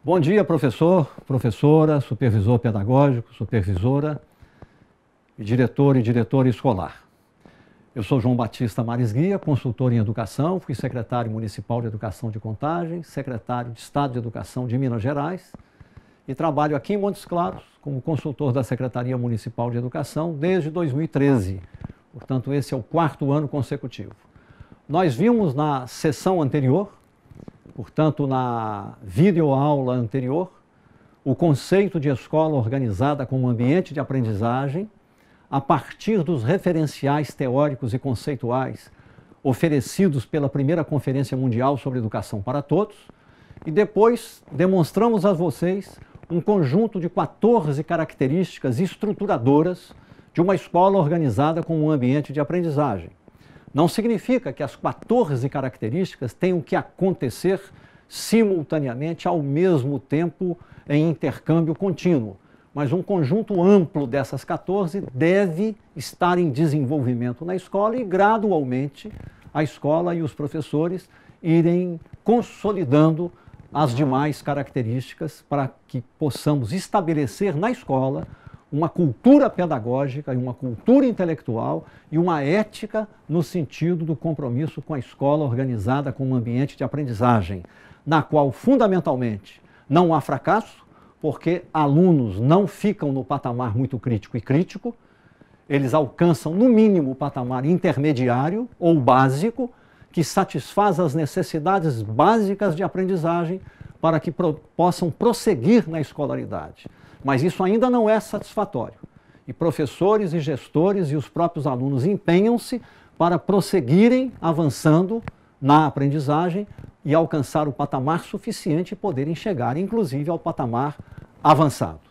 Bom dia, professor, professora, supervisor pedagógico, supervisora, diretor e diretora escolar. Eu sou João Batista Mares Guia, consultor em educação, fui secretário municipal de educação de Contagem, secretário de Estado de Educação de Minas Gerais e trabalho aqui em Montes Claros como consultor da Secretaria Municipal de Educação desde 2013. Portanto, esse é o 4º ano consecutivo. Nós vimos na sessão anterior, portanto, na videoaula anterior, o conceito de escola organizada como ambiente de aprendizagem a partir dos referenciais teóricos e conceituais oferecidos pela primeira Conferência Mundial sobre Educação para Todos, e depois demonstramos a vocês um conjunto de 14 características estruturadoras de uma escola organizada como um ambiente de aprendizagem. Não significa que as 14 características tenham que acontecer simultaneamente, ao mesmo tempo, em intercâmbio contínuo, mas um conjunto amplo dessas 14 deve estar em desenvolvimento na escola e, gradualmente, a escola e os professores irem consolidando as demais características para que possamos estabelecer na escola uma cultura pedagógica e uma cultura intelectual e uma ética no sentido do compromisso com a escola organizada como um ambiente de aprendizagem, na qual, fundamentalmente, não há fracasso, porque alunos não ficam no patamar muito crítico e crítico, eles alcançam, no mínimo, o patamar intermediário ou básico, que satisfaz as necessidades básicas de aprendizagem para que possam prosseguir na escolaridade. Mas isso ainda não é satisfatório. E professores e gestores e os próprios alunos empenham-se para prosseguirem avançando na aprendizagem e alcançar o patamar suficiente e poderem chegar, inclusive, ao patamar avançado.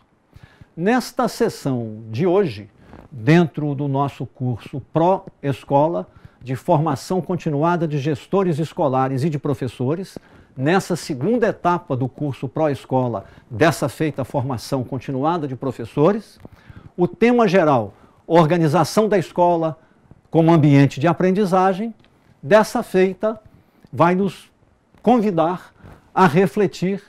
Nesta sessão de hoje, dentro do nosso curso Pró-Escola, de formação continuada de gestores escolares e de professores, nessa segunda etapa do curso Pró-Escola, dessa feita formação continuada de professores, o tema geral, organização da escola como ambiente de aprendizagem, dessa feita vai nos convidar a refletir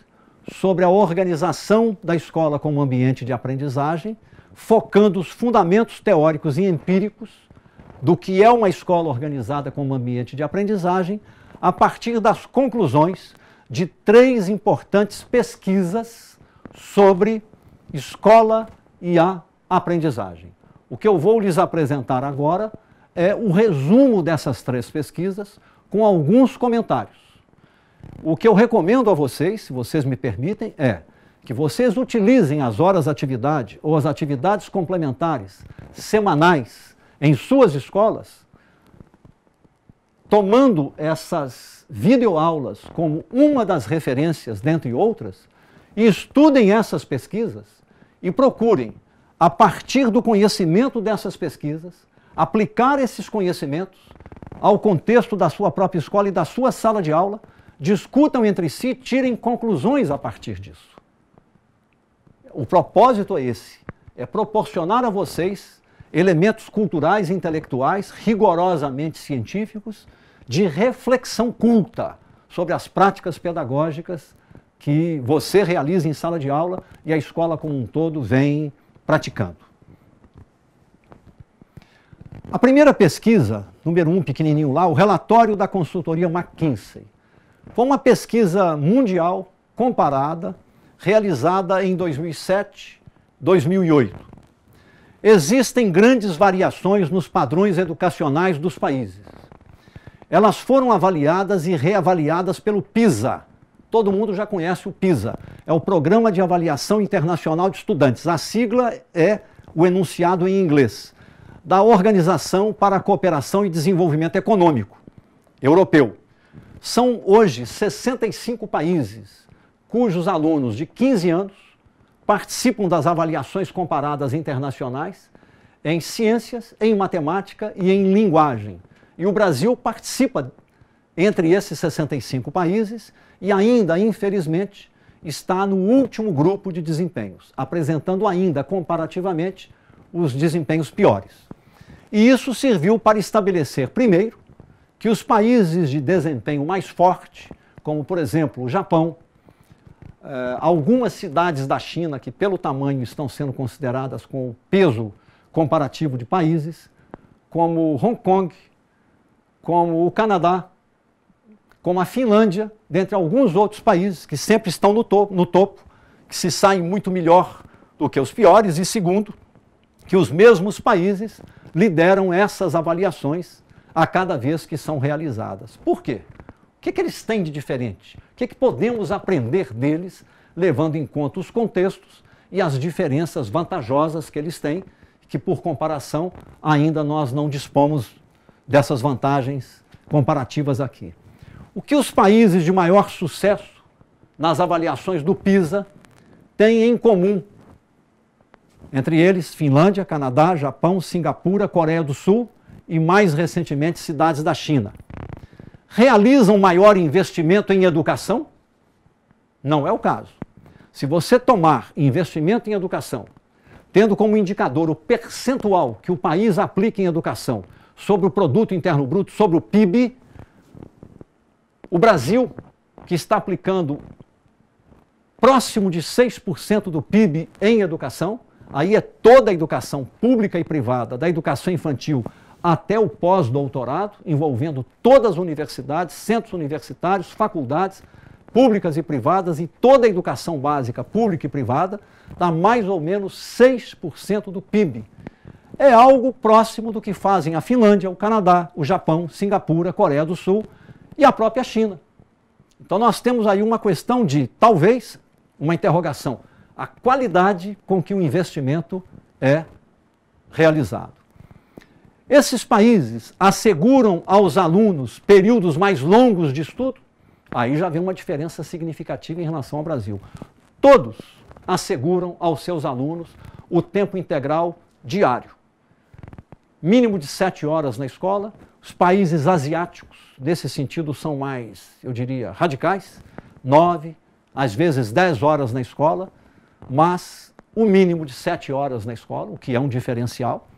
sobre a organização da escola como ambiente de aprendizagem, focando os fundamentos teóricos e empíricos do que é uma escola organizada como ambiente de aprendizagem, a partir das conclusões de 3 importantes pesquisas sobre escola e a aprendizagem. O que eu vou lhes apresentar agora é o resumo dessas 3 pesquisas, com alguns comentários. O que eu recomendo a vocês, se vocês me permitem, é que vocês utilizem as horas-atividade ou as atividades complementares semanais em suas escolas, tomando essas videoaulas como uma das referências, dentre outras, e estudem essas pesquisas e procurem, a partir do conhecimento dessas pesquisas, aplicar esses conhecimentos ao contexto da sua própria escola e da sua sala de aula, discutam entre si, tirem conclusões a partir disso. O propósito é esse, é proporcionar a vocês elementos culturais e intelectuais rigorosamente científicos de reflexão culta sobre as práticas pedagógicas que você realiza em sala de aula e a escola como um todo vem praticando. A primeira pesquisa, número 1, pequenininho lá, o relatório da consultoria McKinsey, foi uma pesquisa mundial comparada, realizada em 2007, 2008. Existem grandes variações nos padrões educacionais dos países. Elas foram avaliadas e reavaliadas pelo PISA. Todo mundo já conhece o PISA. É o Programa de Avaliação Internacional de Estudantes. A sigla é o enunciado em inglês, da Organização para a Cooperação e Desenvolvimento Econômico, europeu. São hoje 65 países cujos alunos de 15 anos participam das avaliações comparadas internacionais em ciências, em matemática e em linguagem. E o Brasil participa entre esses 65 países e ainda, infelizmente, está no último grupo de desempenhos, apresentando ainda, comparativamente, os desempenhos piores. E isso serviu para estabelecer, primeiro, que os países de desempenho mais forte, como, por exemplo, o Japão, algumas cidades da China que, pelo tamanho, estão sendo consideradas com o peso comparativo de países, como Hong Kong, como o Canadá, como a Finlândia, dentre alguns outros países que sempre estão no topo, que se saem muito melhor do que os piores, e segundo, que os mesmos países lideram essas avaliações a cada vez que são realizadas. Por quê? O que eles têm de diferente? O que podemos aprender deles, levando em conta os contextos e as diferenças vantajosas que eles têm, que por comparação ainda nós não dispomos dessas vantagens comparativas aqui. O que os países de maior sucesso nas avaliações do PISA têm em comum? Entre eles, Finlândia, Canadá, Japão, Singapura, Coreia do Sul e, mais recentemente, cidades da China. Realizam maior investimento em educação? Não é o caso. Se você tomar investimento em educação, tendo como indicador o percentual que o país aplica em educação sobre o Produto Interno Bruto, sobre o PIB, o Brasil, que está aplicando próximo de 6% do PIB em educação, aí é toda a educação pública e privada, da educação infantil até o pós-doutorado, envolvendo todas as universidades, centros universitários, faculdades públicas e privadas e toda a educação básica pública e privada, dá mais ou menos 6% do PIB. É algo próximo do que fazem a Finlândia, o Canadá, o Japão, Singapura, Coreia do Sul e a própria China. Então nós temos aí uma questão de, talvez, uma interrogação, a qualidade com que o investimento é realizado. Esses países asseguram aos alunos períodos mais longos de estudo? Aí já vem uma diferença significativa em relação ao Brasil. Todos asseguram aos seus alunos o tempo integral diário. Mínimo de 7 horas na escola. Os países asiáticos, nesse sentido, são mais, eu diria, radicais. 9, às vezes 10 horas na escola, mas o mínimo de 7 horas na escola, o que é um diferencial.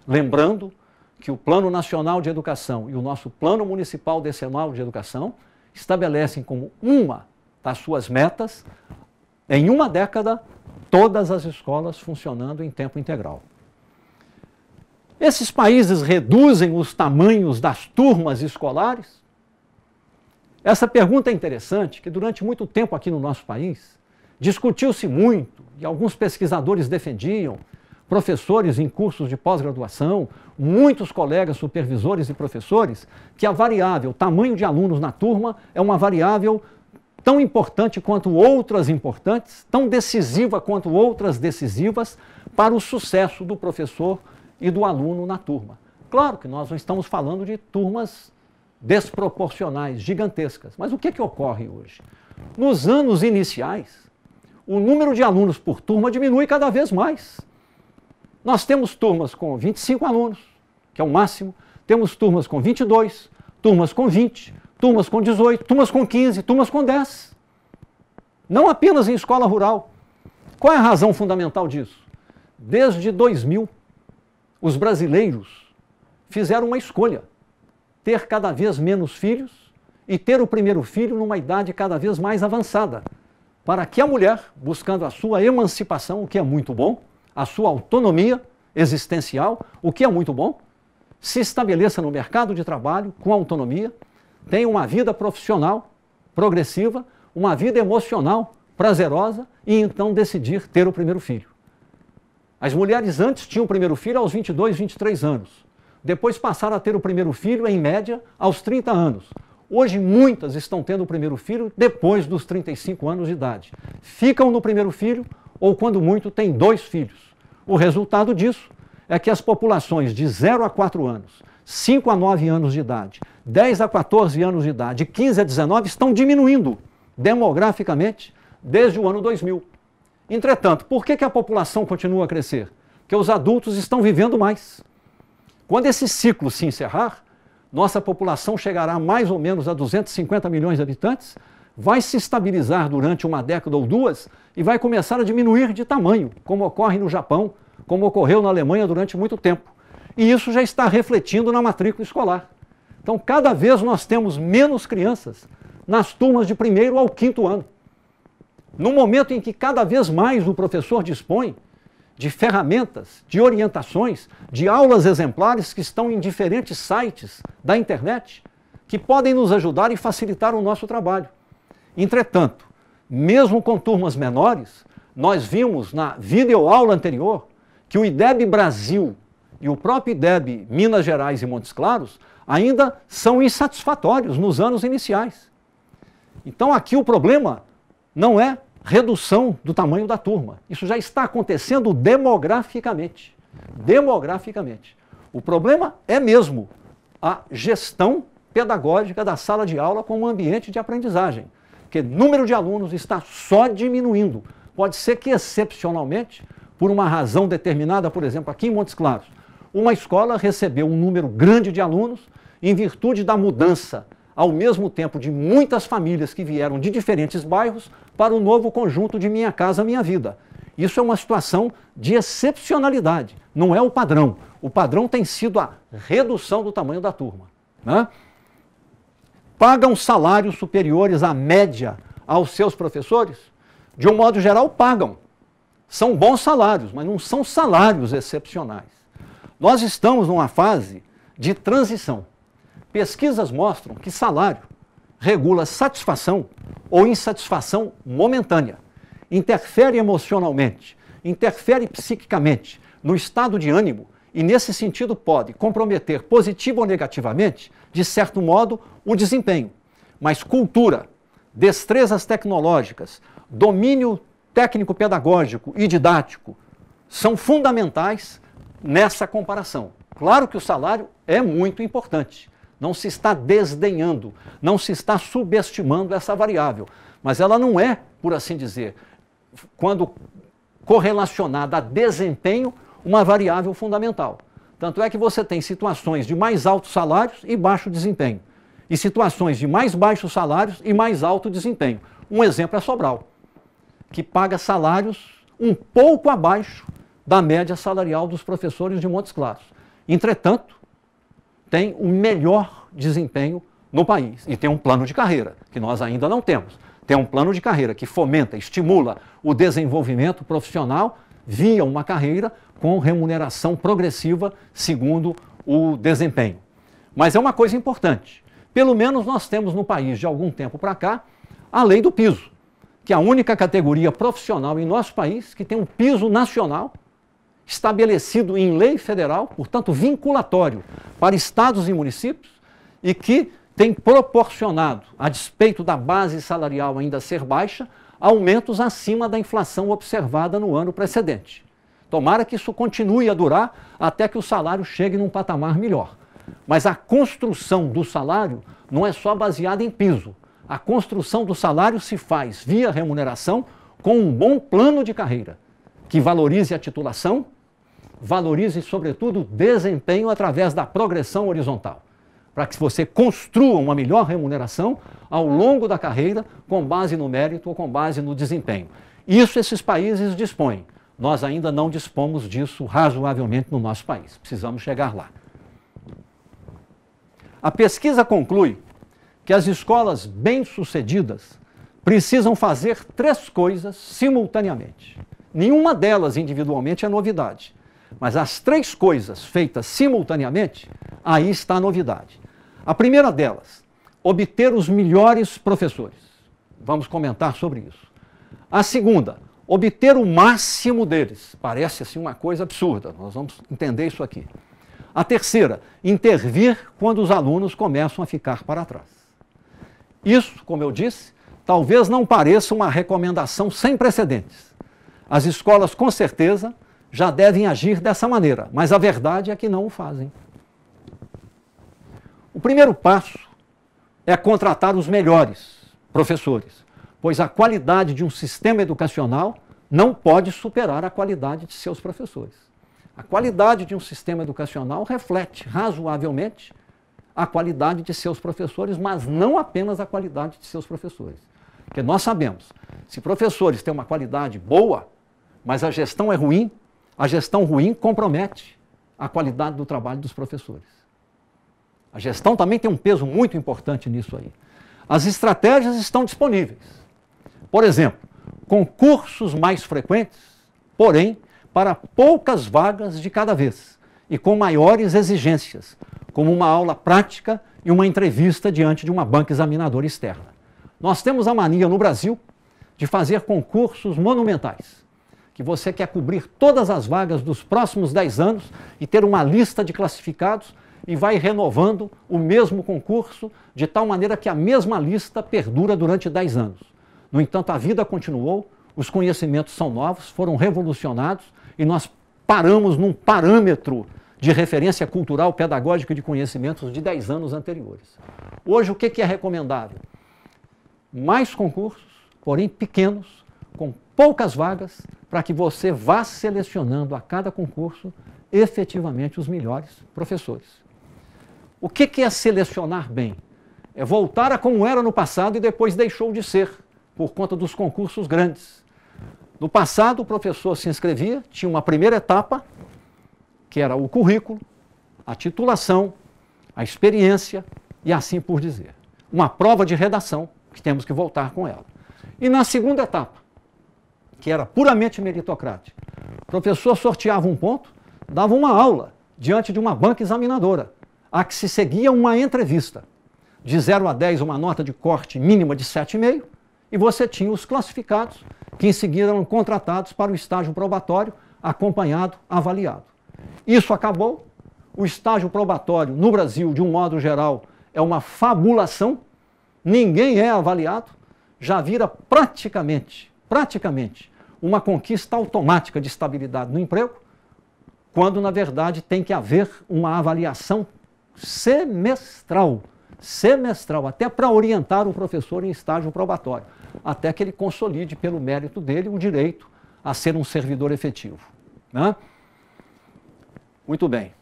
Lembrando que o Plano Nacional de Educação e o nosso Plano Municipal Decenal de Educação estabelecem como uma das suas metas, em uma década, todas as escolas funcionando em tempo integral. Esses países reduzem os tamanhos das turmas escolares? Essa pergunta é interessante, que durante muito tempo aqui no nosso país discutiu-se muito, e alguns pesquisadores defendiam, professores em cursos de pós-graduação, muitos colegas supervisores e professores, que a variável tamanho de alunos na turma é uma variável tão importante quanto outras importantes, tão decisiva quanto outras decisivas para o sucesso do professor e do aluno na turma. Claro que nós não estamos falando de turmas desproporcionais, gigantescas, mas o que ocorre hoje? Nos anos iniciais, o número de alunos por turma diminui cada vez mais. Nós temos turmas com 25 alunos, que é o máximo, temos turmas com 22, turmas com 20, turmas com 18, turmas com 15, turmas com 10. Não apenas em escola rural. Qual é a razão fundamental disso? Desde 2000, os brasileiros fizeram uma escolha, ter cada vez menos filhos e ter o primeiro filho numa idade cada vez mais avançada, para que a mulher, buscando a sua emancipação, o que é muito bom, a sua autonomia existencial, o que é muito bom, se estabeleça no mercado de trabalho com autonomia, tenha uma vida profissional progressiva, uma vida emocional prazerosa e então decidir ter o primeiro filho. As mulheres antes tinham o primeiro filho aos 22, 23 anos. Depois passaram a ter o primeiro filho, em média, aos 30 anos. Hoje, muitas estão tendo o primeiro filho depois dos 35 anos de idade. Ficam no primeiro filho ou, quando muito, têm 2 filhos. O resultado disso é que as populações de 0 a 4 anos, 5 a 9 anos de idade, 10 a 14 anos de idade, 15 a 19 estão diminuindo demograficamente desde o ano 2000. Entretanto, por que a população continua a crescer? Porque os adultos estão vivendo mais. Quando esse ciclo se encerrar, nossa população chegará mais ou menos a 250 milhões de habitantes, vai se estabilizar durante uma década ou duas e vai começar a diminuir de tamanho, como ocorre no Japão, como ocorreu na Alemanha durante muito tempo. E isso já está refletindo na matrícula escolar. Então, cada vez nós temos menos crianças nas turmas de 1º ao 5º ano. No momento em que cada vez mais o professor dispõe de ferramentas, de orientações, de aulas exemplares que estão em diferentes sites da internet, que podem nos ajudar e facilitar o nosso trabalho. Entretanto, mesmo com turmas menores, nós vimos na videoaula anterior que o IDEB Brasil e o próprio IDEB Minas Gerais e Montes Claros ainda são insatisfatórios nos anos iniciais. Então aqui o problema não é redução do tamanho da turma. Isso já está acontecendo demograficamente. Demograficamente. O problema é mesmo a gestão pedagógica da sala de aula como ambiente de aprendizagem. Porque o número de alunos está só diminuindo. Pode ser que, excepcionalmente, por uma razão determinada, por exemplo, aqui em Montes Claros, uma escola recebeu um número grande de alunos em virtude da mudança, ao mesmo tempo, de muitas famílias que vieram de diferentes bairros para o novo conjunto de Minha Casa Minha Vida. Isso é uma situação de excepcionalidade, não é o padrão. O padrão tem sido a redução do tamanho da turma, né? Pagam salários superiores à média aos seus professores? De um modo geral, pagam. São bons salários, mas não são salários excepcionais. Nós estamos numa fase de transição. Pesquisas mostram que salário regula satisfação ou insatisfação momentânea, interfere emocionalmente, interfere psiquicamente no estado de ânimo e, nesse sentido, pode comprometer positivo ou negativamente, de certo modo, o desempenho. Mas cultura, destrezas tecnológicas, domínio técnico-pedagógico e didático são fundamentais nessa comparação. Claro que o salário é muito importante. Não se está desdenhando, não se está subestimando essa variável. Mas ela não é, por assim dizer, quando correlacionada a desempenho, uma variável fundamental. Tanto é que você tem situações de mais altos salários e baixo desempenho. E situações de mais baixos salários e mais alto desempenho. Um exemplo é Sobral, que paga salários um pouco abaixo da média salarial dos professores de Montes Claros. Entretanto, tem o melhor desempenho no país e tem um plano de carreira, que nós ainda não temos. Tem um plano de carreira que fomenta, estimula o desenvolvimento profissional via uma carreira com remuneração progressiva segundo o desempenho. Mas é uma coisa importante. Pelo menos nós temos no país, de algum tempo para cá, a lei do piso, que é a única categoria profissional em nosso país que tem um piso nacional estabelecido em lei federal, portanto vinculatório para estados e municípios, e que tem proporcionado, a despeito da base salarial ainda ser baixa, aumentos acima da inflação observada no ano precedente. Tomara que isso continue a durar até que o salário chegue num patamar melhor. Mas a construção do salário não é só baseada em piso. A construção do salário se faz via remuneração com um bom plano de carreira, que valorize a titulação, valorize, sobretudo, o desempenho através da progressão horizontal, para que você construa uma melhor remuneração ao longo da carreira com base no mérito ou com base no desempenho. Isso esses países dispõem. Nós ainda não dispomos disso razoavelmente no nosso país. Precisamos chegar lá. A pesquisa conclui que as escolas bem-sucedidas precisam fazer 3 coisas simultaneamente. Nenhuma delas individualmente é novidade, mas as 3 coisas feitas simultaneamente, aí está a novidade. A primeira delas, obter os melhores professores. Vamos comentar sobre isso. A segunda, obter o máximo deles. Parece assim uma coisa absurda, nós vamos entender isso aqui. A terceira, intervir quando os alunos começam a ficar para trás. Isso, como eu disse, talvez não pareça uma recomendação sem precedentes. As escolas, com certeza, já devem agir dessa maneira, mas a verdade é que não o fazem. O primeiro passo é contratar os melhores professores, pois a qualidade de um sistema educacional não pode superar a qualidade de seus professores. A qualidade de um sistema educacional reflete razoavelmente a qualidade de seus professores, mas não apenas a qualidade de seus professores. Porque nós sabemos, se professores têm uma qualidade boa, mas a gestão é ruim, a gestão ruim compromete a qualidade do trabalho dos professores. A gestão também tem um peso muito importante nisso aí. As estratégias estão disponíveis. Por exemplo, concursos mais frequentes, porém, para poucas vagas de cada vez e com maiores exigências, como uma aula prática e uma entrevista diante de uma banca examinadora externa. Nós temos a mania no Brasil de fazer concursos monumentais, que você quer cobrir todas as vagas dos próximos 10 anos e ter uma lista de classificados e vai renovando o mesmo concurso de tal maneira que a mesma lista perdura durante 10 anos. No entanto, a vida continuou, os conhecimentos são novos, foram revolucionados e nós paramos num parâmetro de referência cultural, pedagógica e de conhecimentos de 10 anos anteriores. Hoje, o que é recomendável? Mais concursos, porém pequenos, com poucas vagas, para que você vá selecionando a cada concurso efetivamente os melhores professores. O que é selecionar bem? É voltar a como era no passado e depois deixou de ser, por conta dos concursos grandes. No passado, o professor se inscrevia, tinha uma primeira etapa, que era o currículo, a titulação, a experiência e assim por dizer. Uma prova de redação, que temos que voltar com ela. E na segunda etapa, que era puramente meritocrática, o professor sorteava um ponto, dava uma aula diante de uma banca examinadora, a que se seguia uma entrevista. De 0 a 10, uma nota de corte mínima de 7,5, e você tinha os classificados, que em seguida eram contratados para o estágio probatório, acompanhado, avaliado. Isso acabou. O estágio probatório no Brasil, de um modo geral, é uma fabulação. Ninguém é avaliado. Já vira praticamente, uma conquista automática de estabilidade no emprego, quando, na verdade, tem que haver uma avaliação semestral, até para orientar o professor em estágio probatório, até que ele consolide, pelo mérito dele, o direito a ser um servidor efetivo. Né? Muito bem.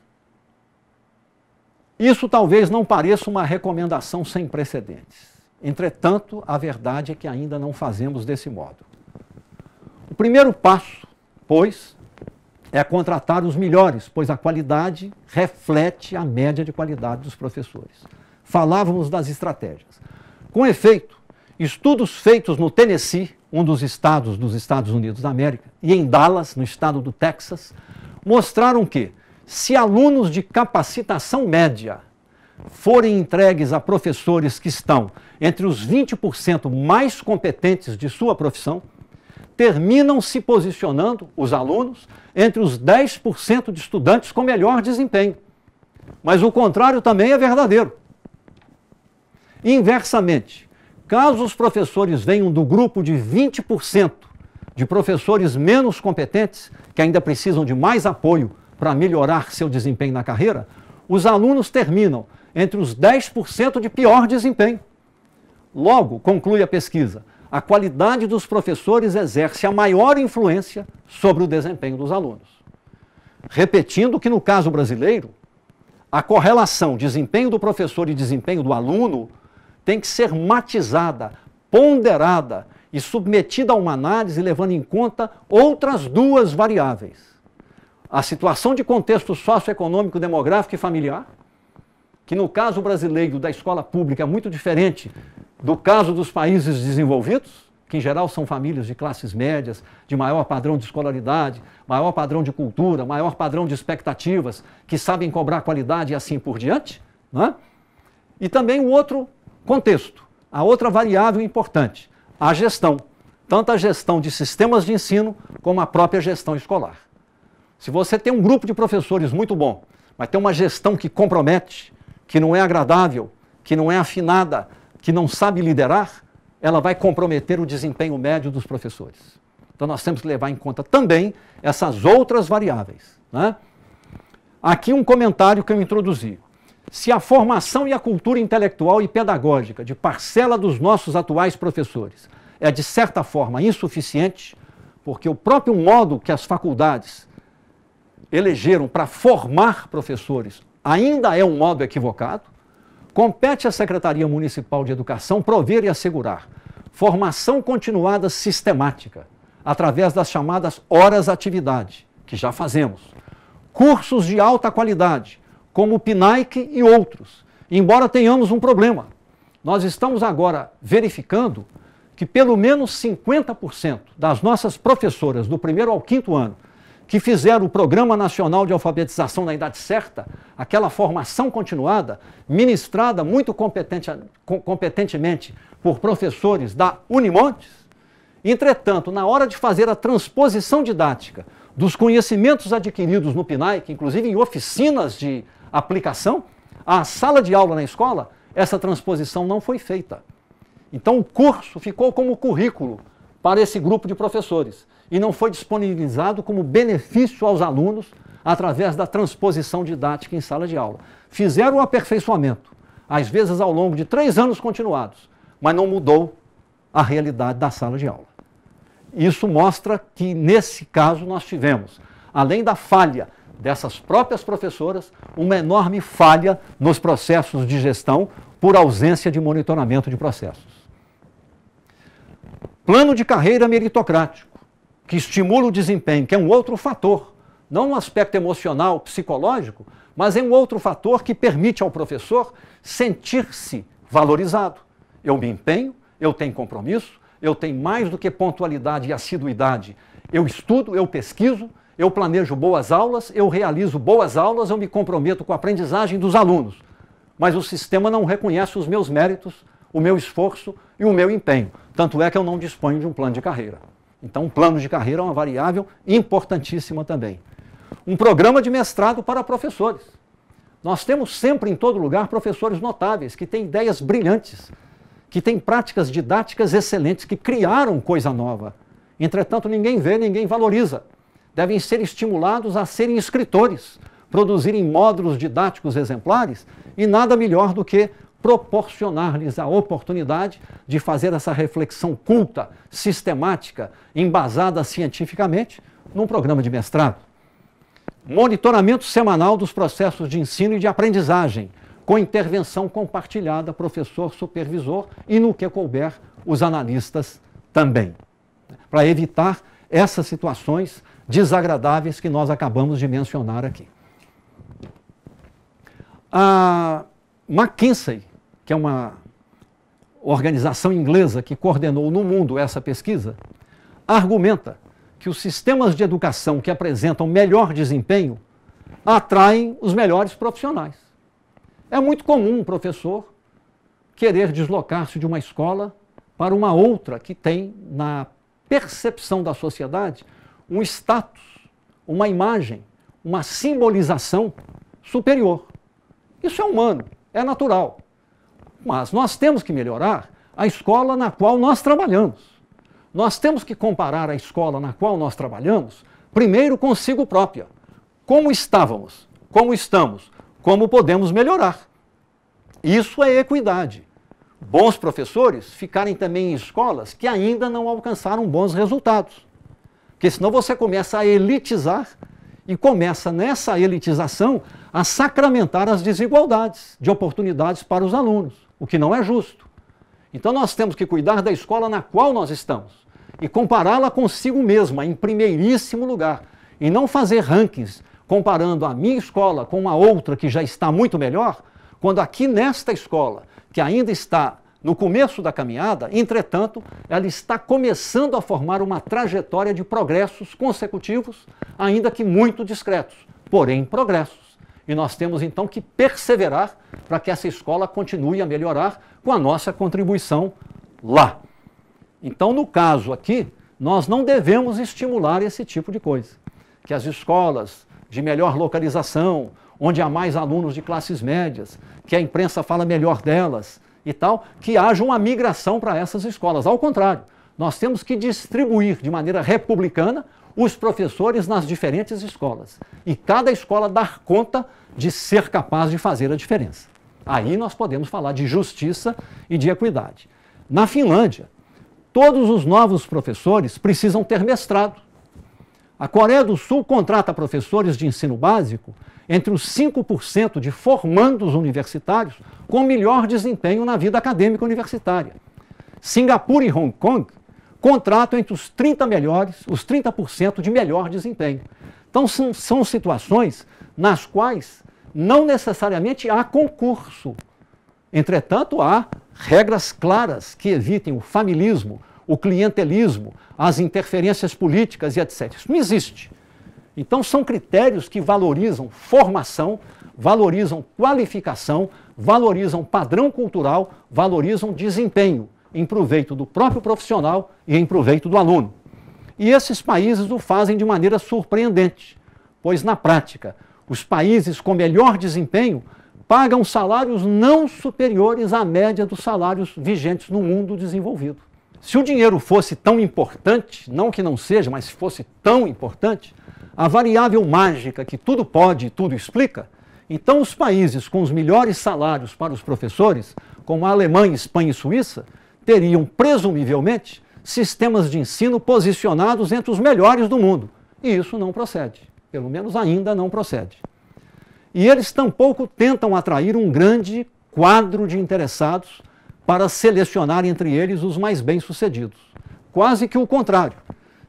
Isso talvez não pareça uma recomendação sem precedentes. Entretanto, a verdade é que ainda não fazemos desse modo. O primeiro passo, pois, é contratar os melhores, pois a qualidade reflete a média de qualidade dos professores. Falávamos das estratégias. Com efeito, estudos feitos no Tennessee, um dos estados Unidos da América, e em Dallas, no estado do Texas, mostraram que, se alunos de capacitação média forem entregues a professores que estão entre os 20% mais competentes de sua profissão, terminam se posicionando, os alunos, entre os 10% de estudantes com melhor desempenho. Mas o contrário também é verdadeiro. Inversamente, caso os professores venham do grupo de 20% de professores menos competentes, que ainda precisam de mais apoio para melhorar seu desempenho na carreira, os alunos terminam entre os 10% de pior desempenho. Logo, conclui a pesquisa, a qualidade dos professores exerce a maior influência sobre o desempenho dos alunos. Repetindo que, no caso brasileiro, a correlação desempenho do professor e desempenho do aluno tem que ser matizada, ponderada e submetida a uma análise levando em conta outras duas variáveis. A situação de contexto socioeconômico, demográfico e familiar, que no caso brasileiro da escola pública é muito diferente do caso dos países desenvolvidos, que em geral são famílias de classes médias, de maior padrão de escolaridade, maior padrão de cultura, maior padrão de expectativas, que sabem cobrar qualidade e assim por diante. Né? E também o outro contexto, a outra variável importante, a gestão. Tanto a gestão de sistemas de ensino como a própria gestão escolar. Se você tem um grupo de professores muito bom, mas tem uma gestão que compromete, que não é agradável, que não é afinada, que não sabe liderar, ela vai comprometer o desempenho médio dos professores. Então nós temos que levar em conta também essas outras variáveis. Né? Aqui um comentário que eu introduzi. Se a formação e a cultura intelectual e pedagógica de parcela dos nossos atuais professores é de certa forma insuficiente, porque o próprio modo que as faculdades elegeram para formar professores ainda é um modo equivocado, compete à Secretaria Municipal de Educação prover e assegurar formação continuada sistemática, através das chamadas horas-atividade, que já fazemos, cursos de alta qualidade, como o PNAEC e outros, embora tenhamos um problema. Nós estamos agora verificando que pelo menos 50% das nossas professoras do primeiro ao quinto ano que fizeram o Programa Nacional de Alfabetização na Idade Certa, aquela formação continuada, ministrada muito competentemente por professores da Unimontes, entretanto, na hora de fazer a transposição didática dos conhecimentos adquiridos no PNAE, inclusive em oficinas de aplicação, à sala de aula na escola, essa transposição não foi feita. Então o curso ficou como currículo para esse grupo de professores e não foi disponibilizado como benefício aos alunos através da transposição didática em sala de aula. Fizeram o aperfeiçoamento, às vezes ao longo de 3 anos continuados, mas não mudou a realidade da sala de aula. Isso mostra que, nesse caso, nós tivemos, além da falha dessas próprias professoras, uma enorme falha nos processos de gestão por ausência de monitoramento de processos. Plano de carreira meritocrático, que estimula o desempenho, que é um outro fator, não no aspecto emocional, psicológico, mas é um outro fator que permite ao professor sentir-se valorizado. Eu me empenho, eu tenho compromisso, eu tenho mais do que pontualidade e assiduidade. Eu estudo, eu pesquiso, eu planejo boas aulas, eu realizo boas aulas, eu me comprometo com a aprendizagem dos alunos. Mas o sistema não reconhece os meus méritos, o meu esforço e o meu empenho. Tanto é que eu não disponho de um plano de carreira. Então, um plano de carreira é uma variável importantíssima também. Um programa de mestrado para professores. Nós temos sempre, em todo lugar, professores notáveis, que têm ideias brilhantes, que têm práticas didáticas excelentes, que criaram coisa nova. Entretanto, ninguém vê, ninguém valoriza. Devem ser estimulados a serem escritores, produzirem módulos didáticos exemplares, e nada melhor do que proporcionar-lhes a oportunidade de fazer essa reflexão culta, sistemática, embasada cientificamente, num programa de mestrado. Monitoramento semanal dos processos de ensino e de aprendizagem, com intervenção compartilhada, professor, supervisor e, no que couber, os analistas também, para evitar essas situações desagradáveis que nós acabamos de mencionar aqui. A McKinsey, que é uma organização inglesa que coordenou no mundo essa pesquisa, argumenta que os sistemas de educação que apresentam melhor desempenho atraem os melhores profissionais. É muito comum um professor querer deslocar-se de uma escola para uma outra que tem, na percepção da sociedade, um status, uma imagem, uma simbolização superior. Isso é humano, é natural. Mas nós temos que melhorar a escola na qual nós trabalhamos. Nós temos que comparar a escola na qual nós trabalhamos, primeiro consigo própria. Como estávamos, como estamos, como podemos melhorar. Isso é equidade. Bons professores ficarem também em escolas que ainda não alcançaram bons resultados. Porque senão você começa a elitizar e começa nessa elitização a sacramentar as desigualdades de oportunidades para os alunos, o que não é justo. Então nós temos que cuidar da escola na qual nós estamos e compará-la consigo mesma, em primeiríssimo lugar, e não fazer rankings comparando a minha escola com uma outra que já está muito melhor, quando aqui nesta escola, que ainda está no começo da caminhada, entretanto, ela está começando a formar uma trajetória de progressos consecutivos, ainda que muito discretos, porém progressos. E nós temos então que perseverar para que essa escola continue a melhorar com a nossa contribuição lá. Então, no caso aqui, nós não devemos estimular esse tipo de coisa. Que as escolas de melhor localização, onde há mais alunos de classes médias, que a imprensa fala melhor delas e tal, que haja uma migração para essas escolas. Ao contrário, nós temos que distribuir de maneira republicana os professores nas diferentes escolas. E cada escola dar conta de ser capaz de fazer a diferença. Aí nós podemos falar de justiça e de equidade. Na Finlândia, todos os novos professores precisam ter mestrado. A Coreia do Sul contrata professores de ensino básico entre os 5% de formandos universitários com melhor desempenho na vida acadêmica universitária. Singapura e Hong Kong contratam entre os 30 melhores, os 30% de melhor desempenho. Então são situações nas quais não necessariamente há concurso. Entretanto, há regras claras que evitem o familismo, o clientelismo, as interferências políticas e etc. Isso não existe. Então, são critérios que valorizam formação, valorizam qualificação, valorizam padrão cultural, valorizam desempenho, em proveito do próprio profissional e em proveito do aluno. E esses países o fazem de maneira surpreendente, pois, na prática, os países com melhor desempenho pagam salários não superiores à média dos salários vigentes no mundo desenvolvido. Se o dinheiro fosse tão importante, não que não seja, mas se fosse tão importante, a variável mágica que tudo pode e tudo explica, então os países com os melhores salários para os professores, como a Alemanha, Espanha e Suíça, teriam, presumivelmente, sistemas de ensino posicionados entre os melhores do mundo. E isso não procede. Pelo menos ainda não procede. E eles tampouco tentam atrair um grande quadro de interessados para selecionar entre eles os mais bem-sucedidos. Quase que o contrário.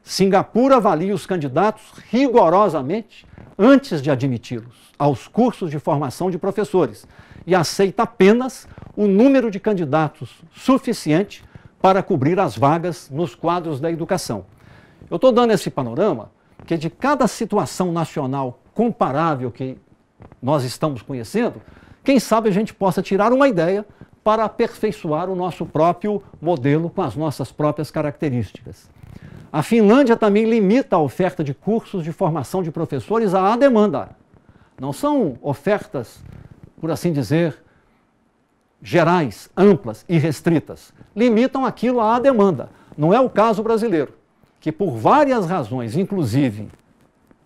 Singapura avalia os candidatos rigorosamente antes de admiti-los aos cursos de formação de professores e aceita apenas o número de candidatos suficiente para cobrir as vagas nos quadros da educação. Eu estou dando esse panorama porque de cada situação nacional comparável que nós estamos conhecendo, quem sabe a gente possa tirar uma ideia para aperfeiçoar o nosso próprio modelo com as nossas próprias características. A Finlândia também limita a oferta de cursos de formação de professores à demanda. Não são ofertas, por assim dizer, gerais, amplas e restritas. Limitam aquilo à demanda. Não é o caso brasileiro, que por várias razões, inclusive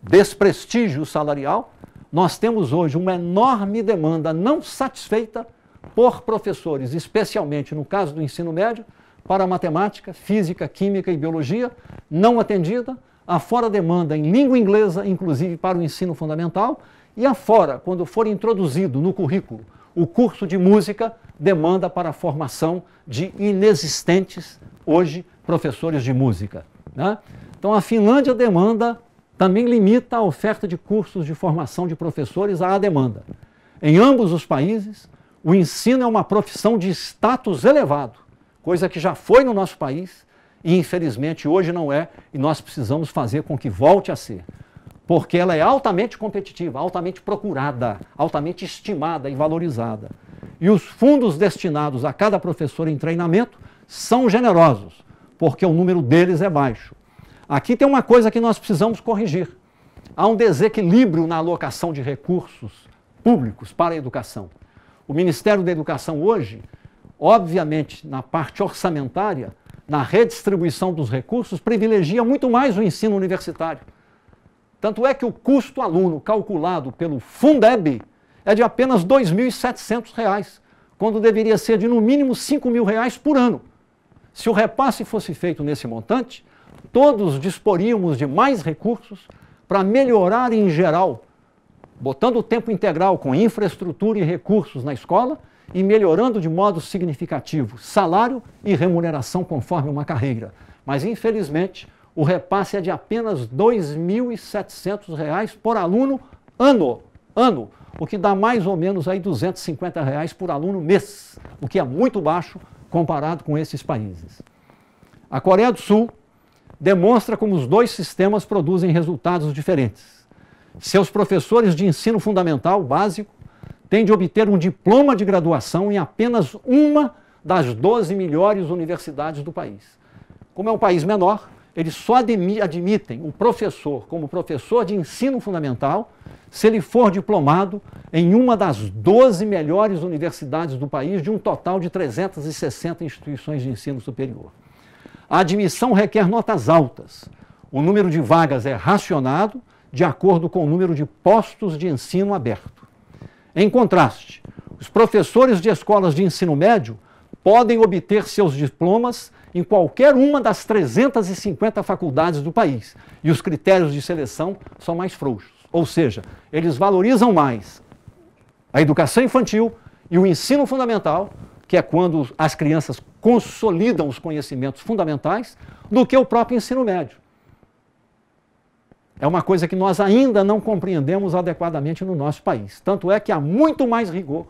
desprestígio salarial, nós temos hoje uma enorme demanda não satisfeita por professores, especialmente no caso do ensino médio, para matemática, física, química e biologia, não atendida, afora demanda em língua inglesa, inclusive para o ensino fundamental, e afora, quando for introduzido no currículo o curso de música, demanda para a formação de inexistentes, hoje, professores de música, né? Então, a Finlândia também limita a oferta de cursos de formação de professores à demanda. Em ambos os países, o ensino é uma profissão de status elevado, coisa que já foi no nosso país e, infelizmente, hoje não é, e nós precisamos fazer com que volte a ser. Porque ela é altamente competitiva, altamente procurada, altamente estimada e valorizada. E os fundos destinados a cada professor em treinamento são generosos, porque o número deles é baixo. Aqui tem uma coisa que nós precisamos corrigir. Há um desequilíbrio na alocação de recursos públicos para a educação. O Ministério da Educação hoje, obviamente, na parte orçamentária, na redistribuição dos recursos, privilegia muito mais o ensino universitário. Tanto é que o custo aluno calculado pelo Fundeb é de apenas R$ 2.700, quando deveria ser de no mínimo R$ 5.000 por ano. Se o repasse fosse feito nesse montante, todos disporíamos de mais recursos para melhorar em geral, botando o tempo integral com infraestrutura e recursos na escola e melhorando de modo significativo salário e remuneração conforme uma carreira. Mas, infelizmente, o repasse é de apenas R$ 2.700 por aluno ano, o que dá mais ou menos aí R$ 250 por aluno mês, o que é muito baixo comparado com esses países. A Coreia do Sul demonstra como os dois sistemas produzem resultados diferentes. Seus professores de ensino fundamental básico têm de obter um diploma de graduação em apenas uma das 12 melhores universidades do país. Como é um país menor, eles só admitem o professor como professor de ensino fundamental se ele for diplomado em uma das 12 melhores universidades do país, de um total de 360 instituições de ensino superior. A admissão requer notas altas. O número de vagas é racionado de acordo com o número de postos de ensino aberto. Em contraste, os professores de escolas de ensino médio podem obter seus diplomas em qualquer uma das 350 faculdades do país, e os critérios de seleção são mais frouxos. Ou seja, eles valorizam mais a educação infantil e o ensino fundamental, que é quando as crianças consolidam os conhecimentos fundamentais, do que o próprio ensino médio. É uma coisa que nós ainda não compreendemos adequadamente no nosso país. Tanto é que há muito mais rigor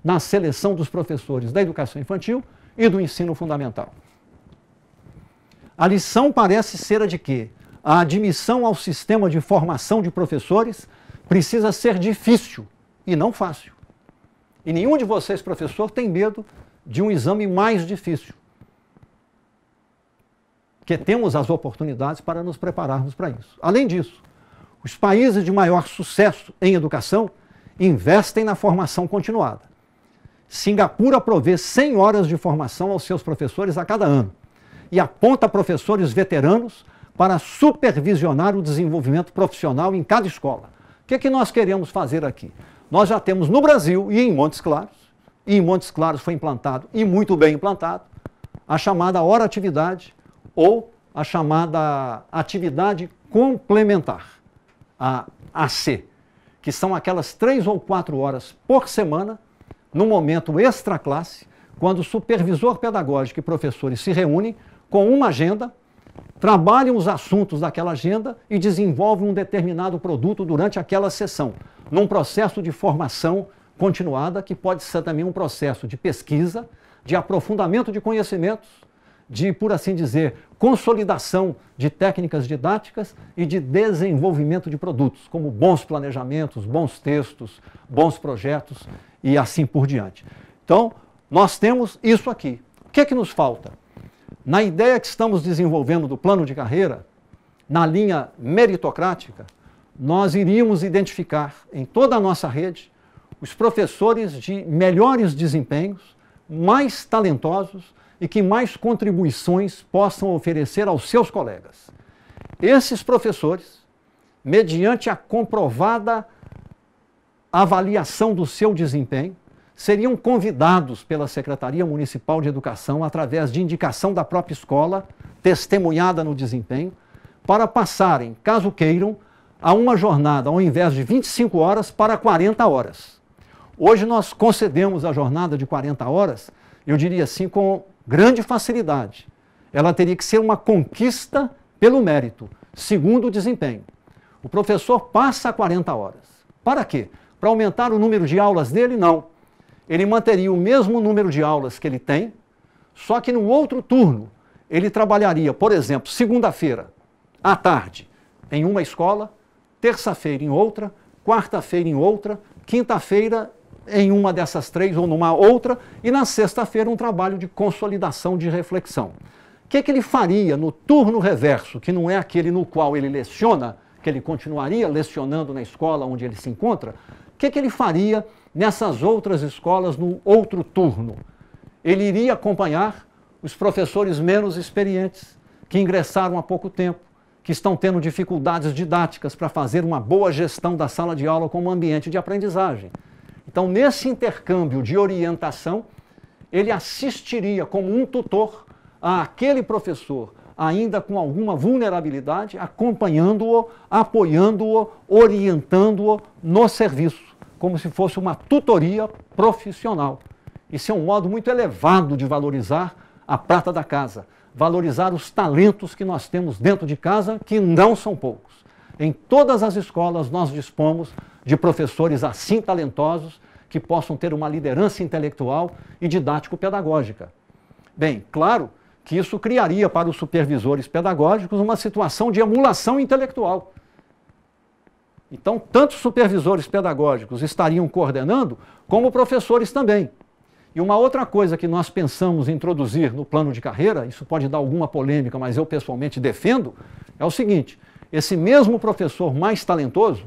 na seleção dos professores da educação infantil e do ensino fundamental. A lição parece ser a de que a admissão ao sistema de formação de professores precisa ser difícil e não fácil. E nenhum de vocês, professor, tem medo de um exame mais difícil. Porque temos as oportunidades para nos prepararmos para isso. Além disso, os países de maior sucesso em educação investem na formação continuada. Singapura provê 100 horas de formação aos seus professores a cada ano e aponta professores veteranos para supervisionar o desenvolvimento profissional em cada escola. O que é que nós queremos fazer aqui? Nós já temos no Brasil e em Montes Claros foi implantado, e muito bem implantado, a chamada hora-atividade ou a chamada atividade complementar, a AC, que são aquelas 3 ou 4 horas por semana, no momento extra-classe, quando o supervisor pedagógico e professores se reúnem com uma agenda, trabalham os assuntos daquela agenda e desenvolvem um determinado produto durante aquela sessão, num processo de formação continuada, que pode ser também um processo de pesquisa, de aprofundamento de conhecimentos, de, por assim dizer, consolidação de técnicas didáticas e de desenvolvimento de produtos, como bons planejamentos, bons textos, bons projetos e assim por diante. Então, nós temos isso aqui. O que é que nos falta? Na ideia que estamos desenvolvendo do plano de carreira, na linha meritocrática, nós iríamos identificar em toda a nossa rede os professores de melhores desempenhos, mais talentosos e que mais contribuições possam oferecer aos seus colegas. Esses professores, mediante a comprovada avaliação do seu desempenho, seriam convidados pela Secretaria Municipal de Educação, através de indicação da própria escola, testemunhada no desempenho, para passarem, caso queiram, a uma jornada, ao invés de 25 horas, para 40 horas. Hoje nós concedemos a jornada de 40 horas, eu diria assim, com grande facilidade. Ela teria que ser uma conquista pelo mérito, segundo o desempenho. O professor passa 40 horas. Para quê? Para aumentar o número de aulas dele? Não. Ele manteria o mesmo número de aulas que ele tem, só que no outro turno ele trabalharia, por exemplo, segunda-feira à tarde em uma escola, terça-feira em outra, quarta-feira em outra, quinta-feira em uma dessas 3 ou numa outra, e na sexta-feira um trabalho de consolidação, de reflexão. O que ele faria no turno reverso, que não é aquele no qual ele leciona, que ele continuaria lecionando na escola onde ele se encontra? O que ele faria nessas outras escolas no outro turno? Ele iria acompanhar os professores menos experientes, que ingressaram há pouco tempo, que estão tendo dificuldades didáticas para fazer uma boa gestão da sala de aula como ambiente de aprendizagem. Então, nesse intercâmbio de orientação, ele assistiria como um tutor àquele professor, ainda com alguma vulnerabilidade, acompanhando-o, apoiando-o, orientando-o no serviço, como se fosse uma tutoria profissional. Isso é um modo muito elevado de valorizar a prata da casa, valorizar os talentos que nós temos dentro de casa, que não são poucos. Em todas as escolas nós dispomos de professores assim talentosos que possam ter uma liderança intelectual e didático-pedagógica. Bem, claro que isso criaria para os supervisores pedagógicos uma situação de emulação intelectual. Então, tanto os supervisores pedagógicos estariam coordenando, como professores também. E uma outra coisa que nós pensamos em introduzir no plano de carreira, isso pode dar alguma polêmica, mas eu pessoalmente defendo, é o seguinte: esse mesmo professor mais talentoso,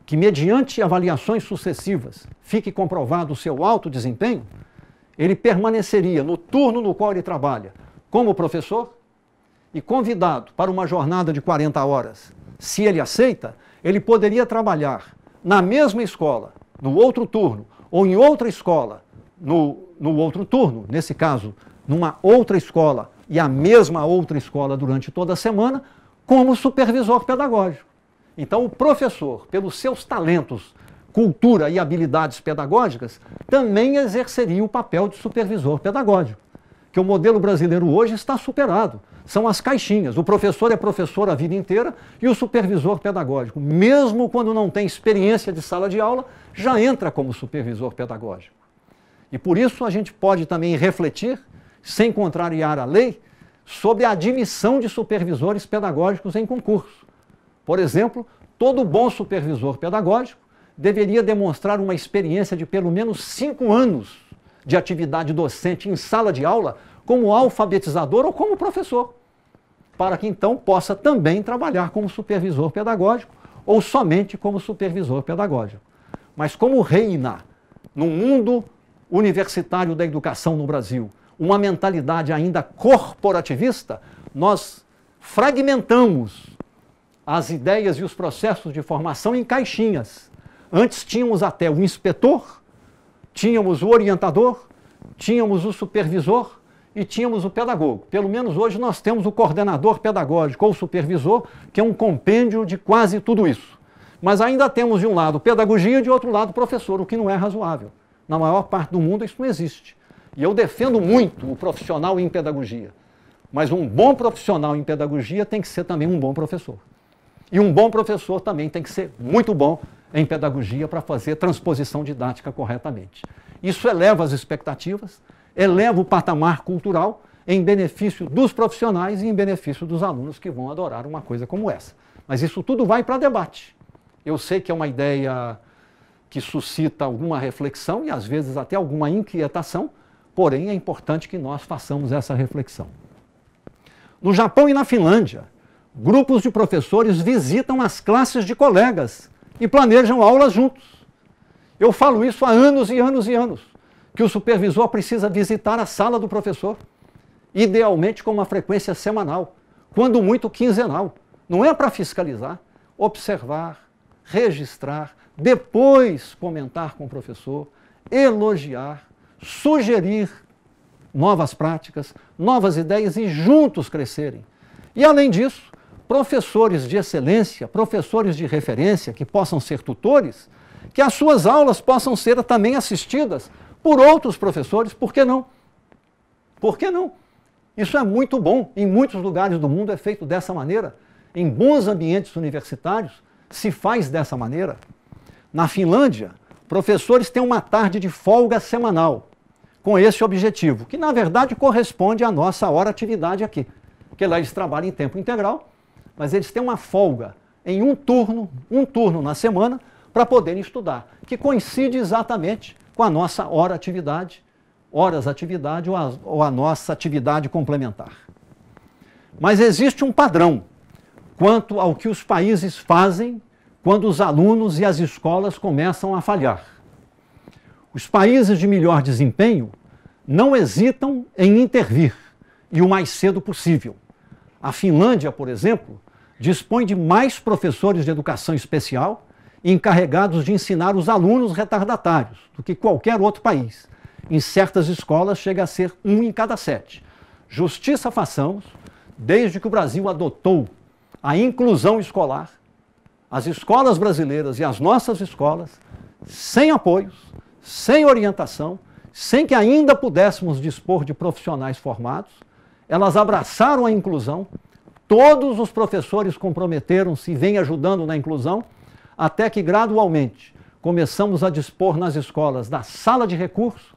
que mediante avaliações sucessivas fique comprovado o seu alto desempenho, ele permaneceria no turno no qual ele trabalha como professor e convidado para uma jornada de 40 horas. Se ele aceita, ele poderia trabalhar na mesma escola, no outro turno, ou em outra escola, no outro turno, nesse caso, numa outra escola e a mesma outra escola durante toda a semana, como supervisor pedagógico. Então, o professor, pelos seus talentos, cultura e habilidades pedagógicas, também exerceria o papel de supervisor pedagógico. Que o modelo brasileiro hoje está superado. São as caixinhas. O professor é professor a vida inteira e o supervisor pedagógico, mesmo quando não tem experiência de sala de aula, já entra como supervisor pedagógico. E por isso a gente pode também refletir, sem contrariar a lei, sobre a admissão de supervisores pedagógicos em concurso. Por exemplo, todo bom supervisor pedagógico deveria demonstrar uma experiência de pelo menos 5 anos de atividade docente em sala de aula como alfabetizador ou como professor, para que então possa também trabalhar como supervisor pedagógico ou somente como supervisor pedagógico. Mas como reina no mundo universitário da educação no Brasil uma mentalidade ainda corporativista, nós fragmentamos as ideias e os processos de formação em caixinhas. Antes tínhamos até o inspetor, tínhamos o orientador, tínhamos o supervisor e tínhamos o pedagogo. Pelo menos hoje nós temos o coordenador pedagógico ou supervisor, que é um compêndio de quase tudo isso. Mas ainda temos de um lado pedagogia e de outro lado professor, o que não é razoável. Na maior parte do mundo isso não existe. E eu defendo muito o profissional em pedagogia. Mas um bom profissional em pedagogia tem que ser também um bom professor. E um bom professor também tem que ser muito bom em pedagogia para fazer transposição didática corretamente. Isso eleva as expectativas, eleva o patamar cultural em benefício dos profissionais e em benefício dos alunos que vão adorar uma coisa como essa. Mas isso tudo vai para debate. Eu sei que é uma ideia que suscita alguma reflexão e às vezes até alguma inquietação, porém é importante que nós façamos essa reflexão. No Japão e na Finlândia, grupos de professores visitam as classes de colegas e planejam aulas juntos. Eu falo isso há anos e anos e anos, que o supervisor precisa visitar a sala do professor, idealmente com uma frequência semanal, quando muito quinzenal. Não é para fiscalizar, observar, registrar, depois comentar com o professor, elogiar, sugerir novas práticas, novas ideias e juntos crescerem. E além disso, professores de excelência, professores de referência que possam ser tutores, que as suas aulas possam ser também assistidas por outros professores, por que não? Por que não? Isso é muito bom, em muitos lugares do mundo é feito dessa maneira, em bons ambientes universitários se faz dessa maneira. Na Finlândia, professores têm uma tarde de folga semanal, com esse objetivo, que na verdade corresponde à nossa hora atividade aqui, porque lá eles trabalham em tempo integral, mas eles têm uma folga em um turno na semana para poderem estudar, que coincide exatamente com a nossa hora atividade, horas atividade ou a nossa atividade complementar. Mas existe um padrão quanto ao que os países fazem quando os alunos e as escolas começam a falhar. Os países de melhor desempenho não hesitam em intervir, e o mais cedo possível. A Finlândia, por exemplo, dispõe de mais professores de educação especial encarregados de ensinar os alunos retardatários do que qualquer outro país. Em certas escolas chega a ser 1 em cada 7. Justiça façamos, desde que o Brasil adotou a inclusão escolar, as escolas brasileiras e as nossas escolas, sem apoios, sem orientação, sem que ainda pudéssemos dispor de profissionais formados, elas abraçaram a inclusão, todos os professores comprometeram-se e vêm ajudando na inclusão, até que gradualmente começamos a dispor nas escolas da sala de recurso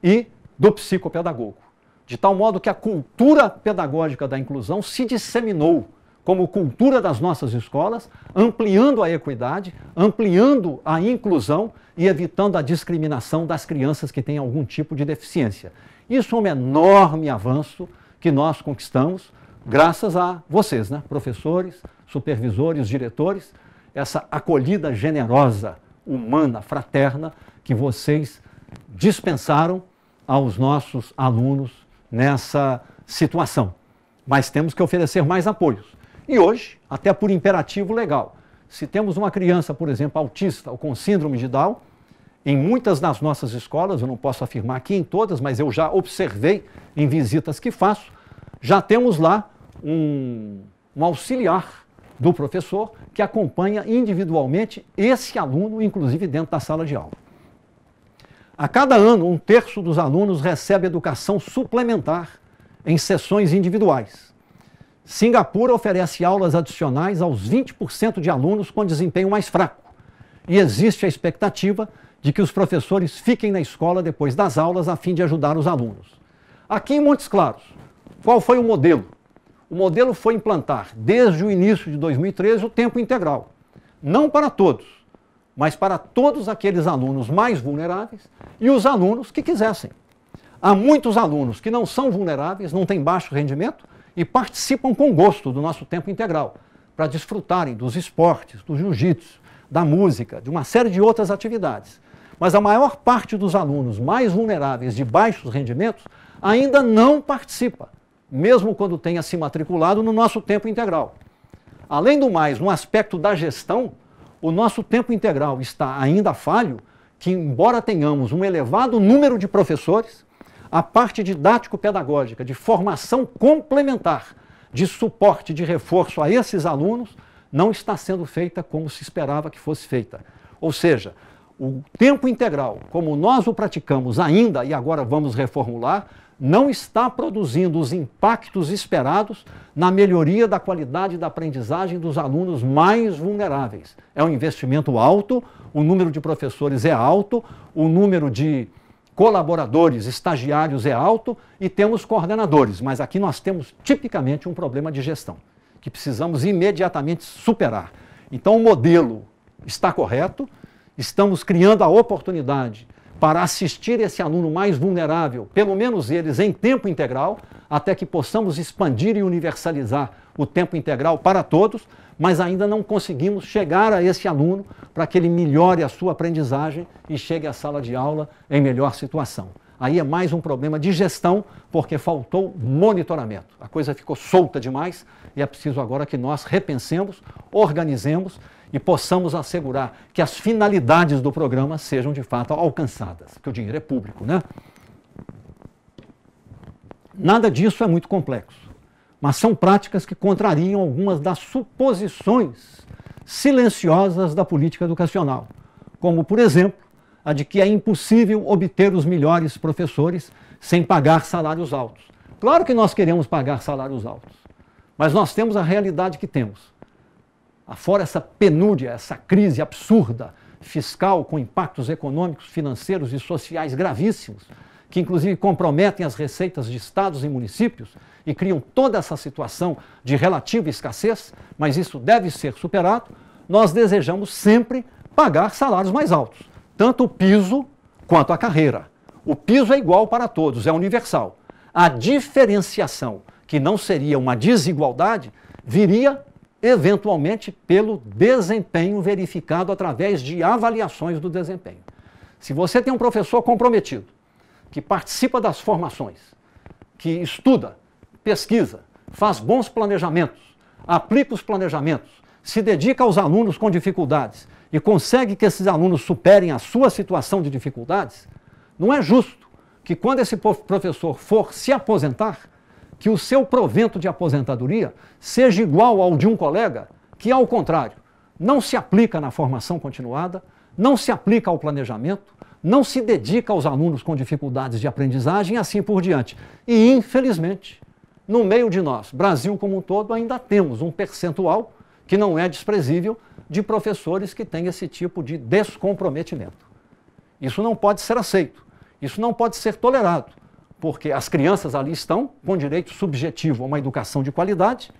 e do psicopedagogo. De tal modo que a cultura pedagógica da inclusão se disseminou como cultura das nossas escolas, ampliando a equidade, ampliando a inclusão e evitando a discriminação das crianças que têm algum tipo de deficiência. Isso é um enorme avanço que nós conquistamos graças a vocês, né? Professores, supervisores, diretores, essa acolhida generosa, humana, fraterna que vocês dispensaram aos nossos alunos nessa situação. Mas temos que oferecer mais apoios. E hoje, até por imperativo legal, se temos uma criança, por exemplo, autista ou com síndrome de Down, em muitas das nossas escolas, eu não posso afirmar aqui em todas, mas eu já observei em visitas que faço, já temos lá um auxiliar do professor que acompanha individualmente esse aluno, inclusive dentro da sala de aula. A cada ano, 1/3 dos alunos recebe educação suplementar em sessões individuais. Singapura oferece aulas adicionais aos 20% de alunos com desempenho mais fraco. E existe a expectativa de que os professores fiquem na escola depois das aulas a fim de ajudar os alunos. Aqui em Montes Claros, Qual foi o modelo? O modelo foi implantar, desde o início de 2013, o tempo integral. Não para todos, mas para todos aqueles alunos mais vulneráveis e os alunos que quisessem. Há muitos alunos que não são vulneráveis, não têm baixo rendimento e participam com gosto do nosso tempo integral, para desfrutarem dos esportes, do jiu-jitsu, da música, de uma série de outras atividades. Mas a maior parte dos alunos mais vulneráveis de baixos rendimentos ainda não participa, mesmo quando tenha se matriculado no nosso tempo integral. Além do mais, no aspecto da gestão, o nosso tempo integral está ainda falho, que embora tenhamos um elevado número de professores, a parte didático-pedagógica, de formação complementar, de suporte, de reforço a esses alunos, não está sendo feita como se esperava que fosse feita. Ou seja, o tempo integral, como nós o praticamos ainda e agora vamos reformular, não está produzindo os impactos esperados na melhoria da qualidade da aprendizagem dos alunos mais vulneráveis. É um investimento alto, o número de professores é alto, o número de colaboradores, estagiários é alto e temos coordenadores, mas aqui nós temos tipicamente um problema de gestão, que precisamos imediatamente superar. Então o modelo está correto, estamos criando a oportunidade para assistir esse aluno mais vulnerável, pelo menos eles em tempo integral, até que possamos expandir e universalizar o tempo integral para todos, mas ainda não conseguimos chegar a esse aluno para que ele melhore a sua aprendizagem e chegue à sala de aula em melhor situação. Aí é mais um problema de gestão, porque faltou monitoramento. A coisa ficou solta demais e é preciso agora que nós repensemos, organizemos e possamos assegurar que as finalidades do programa sejam de fato alcançadas, porque o dinheiro é público, né? Nada disso é muito complexo, mas são práticas que contrariam algumas das suposições silenciosas da política educacional, como, por exemplo, a de que é impossível obter os melhores professores sem pagar salários altos. Claro que nós queremos pagar salários altos, mas nós temos a realidade que temos. Afora essa penúria, essa crise absurda, fiscal, com impactos econômicos, financeiros e sociais gravíssimos, que inclusive comprometem as receitas de estados e municípios e criam toda essa situação de relativa escassez, mas isso deve ser superado, nós desejamos sempre pagar salários mais altos, tanto o piso quanto a carreira. O piso é igual para todos, é universal. A diferenciação, que não seria uma desigualdade, viria eventualmente pelo desempenho verificado através de avaliações do desempenho. Se você tem um professor comprometido, que participa das formações, que estuda, pesquisa, faz bons planejamentos, aplica os planejamentos, se dedica aos alunos com dificuldades e consegue que esses alunos superem a sua situação de dificuldades, não é justo que quando esse professor for se aposentar, que o seu provento de aposentadoria seja igual ao de um colega que, ao contrário, não se aplica na formação continuada, não se aplica ao planejamento, não se dedica aos alunos com dificuldades de aprendizagem e assim por diante. E, infelizmente, no meio de nós, Brasil como um todo, ainda temos um percentual que não é desprezível de professores que têm esse tipo de descomprometimento. Isso não pode ser aceito, isso não pode ser tolerado, porque as crianças ali estão com direito subjetivo a uma educação de qualidade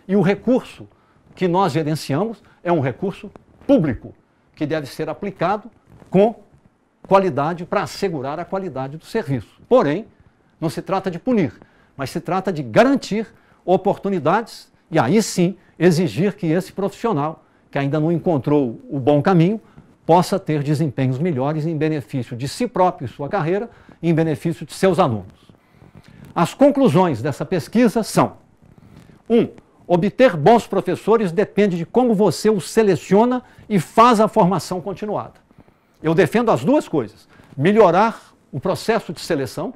e o recurso que nós gerenciamos é um recurso público, que deve ser aplicado com qualidade para assegurar a qualidade do serviço. Porém, não se trata de punir, mas se trata de garantir oportunidades e aí sim exigir que esse profissional, que ainda não encontrou o bom caminho, possa ter desempenhos melhores em benefício de si próprio e sua carreira e em benefício de seus alunos. As conclusões dessa pesquisa são: 1. Obter bons professores depende de como você os seleciona e faz a formação continuada. Eu defendo as duas coisas. Melhorar o processo de seleção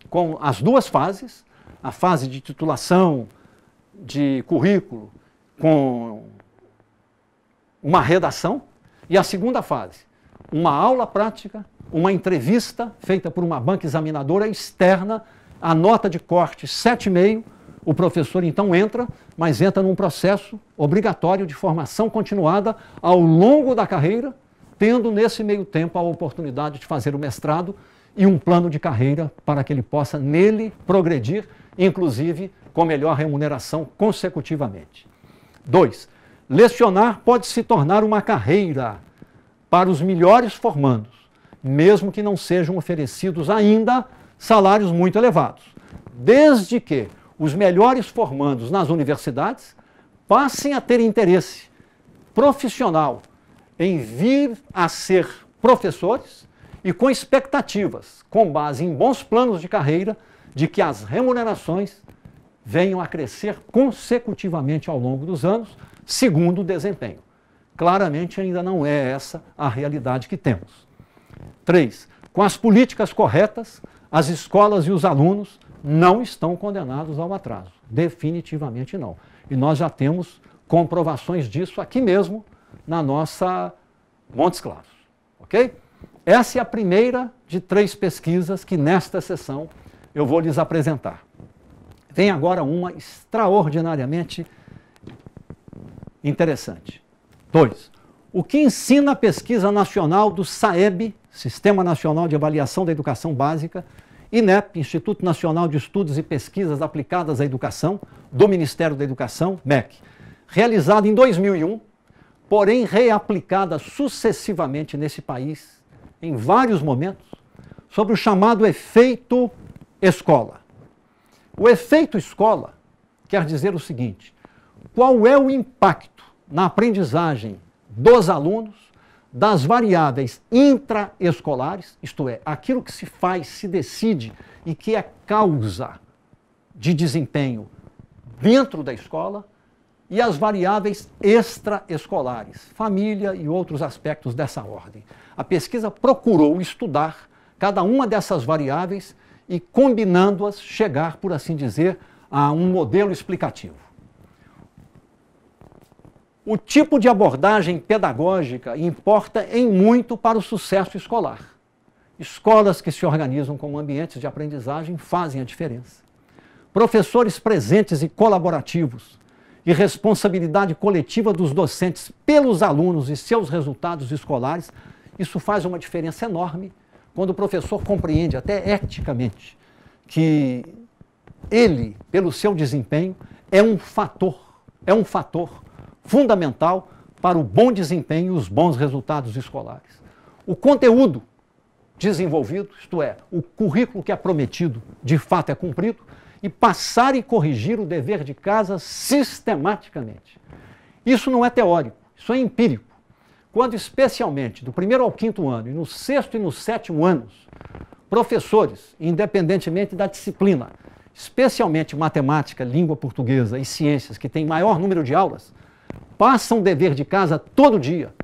com as duas fases, a fase de titulação, de currículo, com uma redação, e a segunda fase, uma aula prática, uma entrevista feita por uma banca examinadora externa, a nota de corte 7,5, o professor então entra, mas entra num processo obrigatório de formação continuada ao longo da carreira, tendo nesse meio tempo a oportunidade de fazer o mestrado e um plano de carreira para que ele possa nele progredir, inclusive com melhor remuneração consecutivamente. 2. Lecionar pode se tornar uma carreira para os melhores formandos, mesmo que não sejam oferecidos ainda salários muito elevados, desde que os melhores formandos nas universidades passem a ter interesse profissional em vir a ser professores e com expectativas, com base em bons planos de carreira, de que as remunerações venham a crescer consecutivamente ao longo dos anos, segundo o desempenho. Claramente ainda não é essa a realidade que temos. 3. Com as políticas corretas, as escolas e os alunos não estão condenados ao atraso. Definitivamente não. E nós já temos comprovações disso aqui mesmo na nossa Montes Claros. Ok? Essa é a primeira de 3 pesquisas que nesta sessão eu vou lhes apresentar. Vem agora uma extraordinariamente interessante. 2. O que ensina a pesquisa nacional do SAEB, Sistema Nacional de Avaliação da Educação Básica, INEP, Instituto Nacional de Estudos e Pesquisas Aplicadas à Educação, do Ministério da Educação, MEC, realizada em 2001, porém reaplicada sucessivamente nesse país, em vários momentos, sobre o chamado efeito escola. O efeito escola quer dizer o seguinte: qual é o impacto na aprendizagem dos alunos das variáveis intraescolares, isto é, aquilo que se faz, se decide e que é causa de desempenho dentro da escola, e as variáveis extraescolares, família e outros aspectos dessa ordem. A pesquisa procurou estudar cada uma dessas variáveis e, combinando-as, chegar, por assim dizer, a um modelo explicativo. O tipo de abordagem pedagógica importa em muito para o sucesso escolar. Escolas que se organizam como ambientes de aprendizagem fazem a diferença. Professores presentes e colaborativos e responsabilidade coletiva dos docentes pelos alunos e seus resultados escolares, isso faz uma diferença enorme quando o professor compreende, até eticamente, que ele, pelo seu desempenho, é um fator fundamental para o bom desempenho e os bons resultados escolares. O conteúdo desenvolvido, isto é, o currículo que é prometido, de fato é cumprido, e passar e corrigir o dever de casa sistematicamente. Isso não é teórico, isso é empírico. Quando, especialmente, do 1º ao 5º ano, e no 6º e no 7º anos, professores, independentemente da disciplina, especialmente matemática, língua portuguesa e ciências, que têm maior número de aulas, passam o dever de casa todo dia.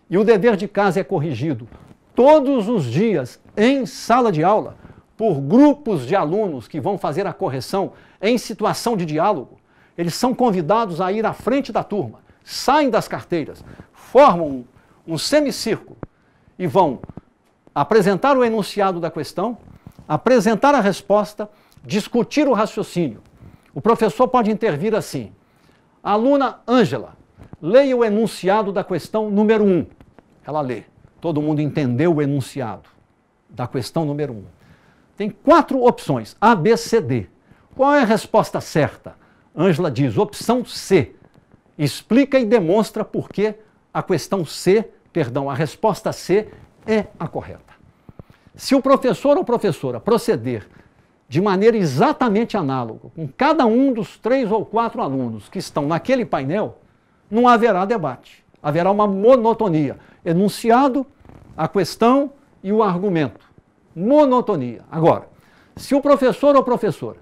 E o dever de casa é corrigido todos os dias em sala de aula, por grupos de alunos que vão fazer a correção em situação de diálogo. Eles são convidados a ir à frente da turma, saem das carteiras, formam um semicírculo e vão apresentar o enunciado da questão, apresentar a resposta, discutir o raciocínio. O professor pode intervir assim: aluna Ângela, leia o enunciado da questão número 1. Ela lê. Todo mundo entendeu o enunciado da questão número 1. Tem 4 opções, A, B, C, D. Qual é a resposta certa? Ângela diz, opção C. Explica e demonstra por que a questão C, a resposta C é a correta. Se o professor ou professora proceder de maneira exatamente análoga com cada um dos 3 ou 4 alunos que estão naquele painel, não haverá debate. Haverá uma monotonia. Enunciado, a questão e o argumento. Monotonia. Agora, se o professor ou professora,